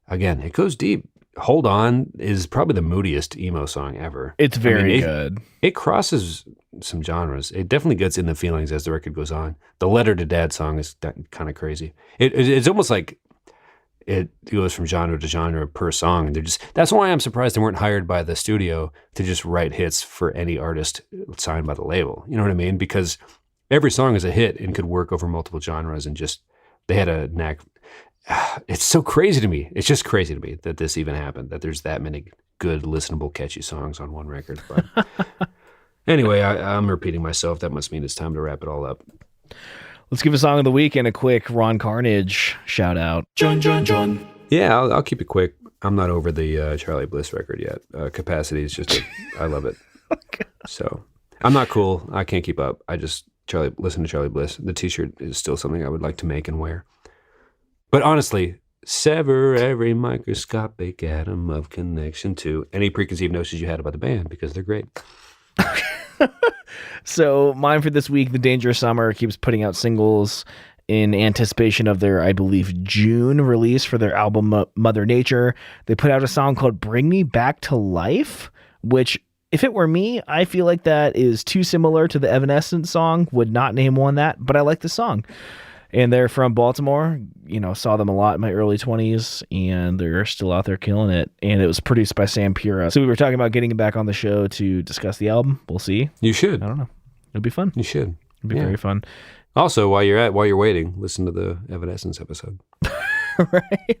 again, it goes deep. Hold On is probably the moodiest emo song ever. It's very good. It crosses some genres. It definitely gets in the feelings as the record goes on. The Letter to Dad song is kind of crazy. It's almost like it goes from genre to genre per song. That's why I'm surprised they weren't hired by the studio to just write hits for any artist signed by the label. You know what I mean? Because every song is a hit and could work over multiple genres, and just they had a knack. It's so crazy to me. It's just crazy to me that this even happened, that there's that many good, listenable, catchy songs on one record. But anyway, I'm repeating myself. That must mean it's time to wrap it all up. Let's give a song of the week and a quick Ron Carnage shout out. John. Yeah, I'll keep it quick. I'm not over the Charly Bliss record yet. Capacity is just, I love it. So I'm not cool. I can't keep up. I just listen to Charly Bliss. The t-shirt is still something I would like to make and wear. But honestly, sever every microscopic atom of connection to any preconceived notions you had about the band, because they're great. So mine for this week, The Dangerous Summer, keeps putting out singles in anticipation of their, I believe, June release for their album Mother Nature. They put out a song called Bring Me Back to Life, which, if it were me, I feel like that is too similar to the Evanescence song. Would not name one that, but I like the song. And they're from Baltimore. Saw them a lot in my early 20s, and they're still out there killing it. And it was produced by Sam Pura. So we were talking about getting him back on the show to discuss the album. We'll see. You should. I don't know. It'll be fun. You should. It'll be very fun. Also, while you're waiting, listen to the Evanescence episode. Right.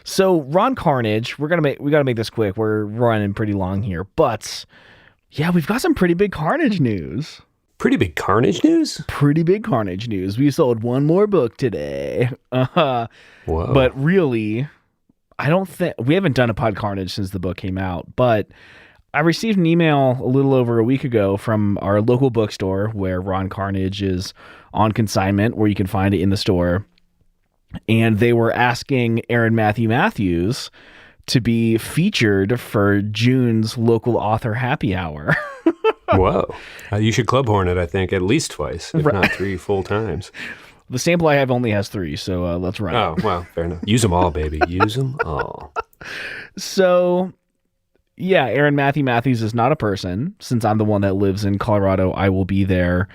So Ron Carnage, we got to make this quick. We're running pretty long here, but yeah, we've got some pretty big Carnage news. Pretty big Carnage news? Pretty big Carnage news. We sold one more book today. Whoa. But really, I don't think we haven't done a Pod Carnage since the book came out, but I received an email a little over a week ago from our local bookstore where Ron Carnage is on consignment, where you can find it in the store. And they were asking Aaron Matthews to be featured for June's local author happy hour. Whoa. You should club horn it, I think, at least twice, if not 3 full times. The sample I have only has 3, so let's run. Oh, well, fair enough. Use them all, baby. Use them all. So, yeah, Aaron Matthews is not a person. Since I'm the one that lives in Colorado, I will be there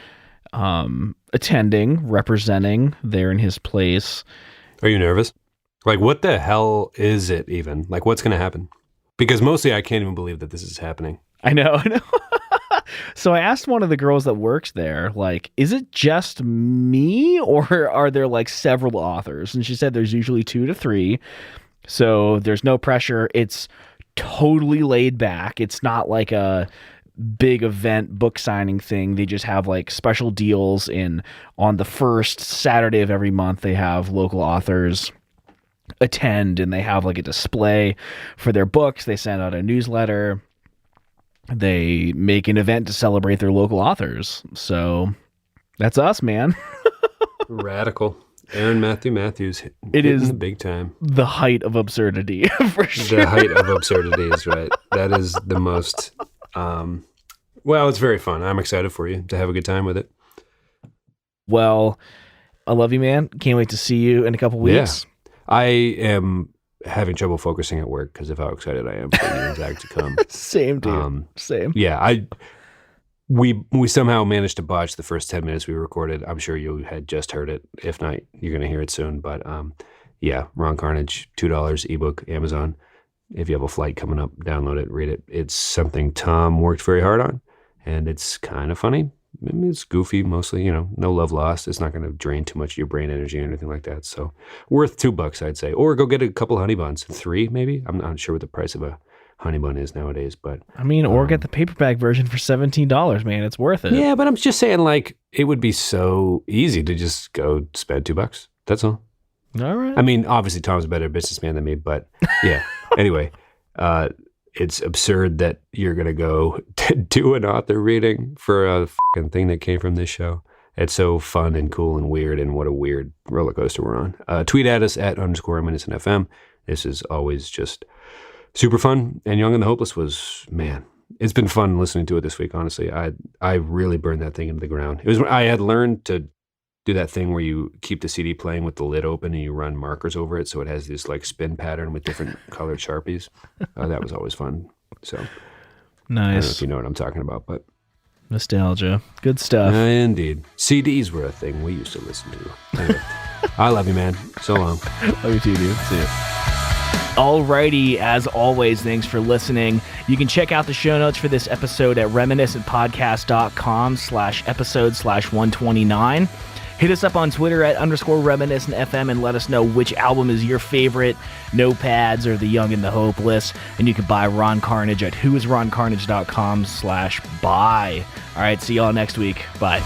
attending, representing there in his place. Are you nervous? Like, what the hell is it even? Like, what's going to happen? Because mostly I can't even believe that this is happening. I know. So I asked one of the girls that works there, like, is it just me or are there like several authors? And she said there's usually 2 to 3. So there's no pressure. It's totally laid back. It's not like a big event book signing thing. They just have like special deals on the first Saturday of every month. They have local authors attend and they have like a display for their books. They send out a newsletter. They make an event to celebrate their local authors. So that's us, man. Radical. Aaron Matthews. It is the big time. The height of absurdity, for sure. The height of absurdity is right. That is the most... well, it's very fun. I'm excited for you to have a good time with it. Well, I love you, man. Can't wait to see you in a couple weeks. Yeah. I am having trouble focusing at work because of how excited I am for you and Zach to come. Same, dude. Same. Yeah, we somehow managed to botch the first 10 minutes we recorded. I'm sure you had just heard it. If not, you're going to hear it soon. But yeah, Ron Carnage, $2 ebook, Amazon. If you have a flight coming up, download it, read it. It's something Tom worked very hard on, and it's kind of funny. I mean, it's goofy mostly, no love lost. It's not going to drain too much of your brain energy or anything like that. So worth $2, I'd say. Or go get a couple honey buns. 3, maybe? I'm not sure what the price of a honey bun is nowadays, but... I mean, or get the paperback version for $17, man. It's worth it. Yeah, but I'm just saying, like, it would be so easy to just go spend $2. That's all. All right. I mean, obviously Tom's a better businessman than me, but yeah. Anyway, it's absurd that you're going to go do an author reading for a fucking thing that came from this show. It's so fun and cool and weird, and what a weird roller coaster we're on. Tweet at us at _reminiscentfm. This is always just super fun. And Young and the Hopeless was, man, it's been fun listening to it this week, honestly. I really burned that thing into the ground. It was I had learned to do that thing where you keep the CD playing with the lid open and you run markers over it so it has this like spin pattern with different colored Sharpies. That was always fun. So nice. I don't know if you know what I'm talking about, but nostalgia. Good stuff. Indeed. CDs were a thing we used to listen to. Anyway, I love you, man. So long. Love you too, dude. See ya. Alrighty, as always, thanks for listening. You can check out the show notes for this episode at reminiscentpodcast.com/episode/129. Hit us up on Twitter at _reminiscentfm and let us know which album is your favorite, Notepads or The Young and the Hopeless. And you can buy Ron Carnage at whoisroncarnage.com/buy. All right, see y'all next week. Bye.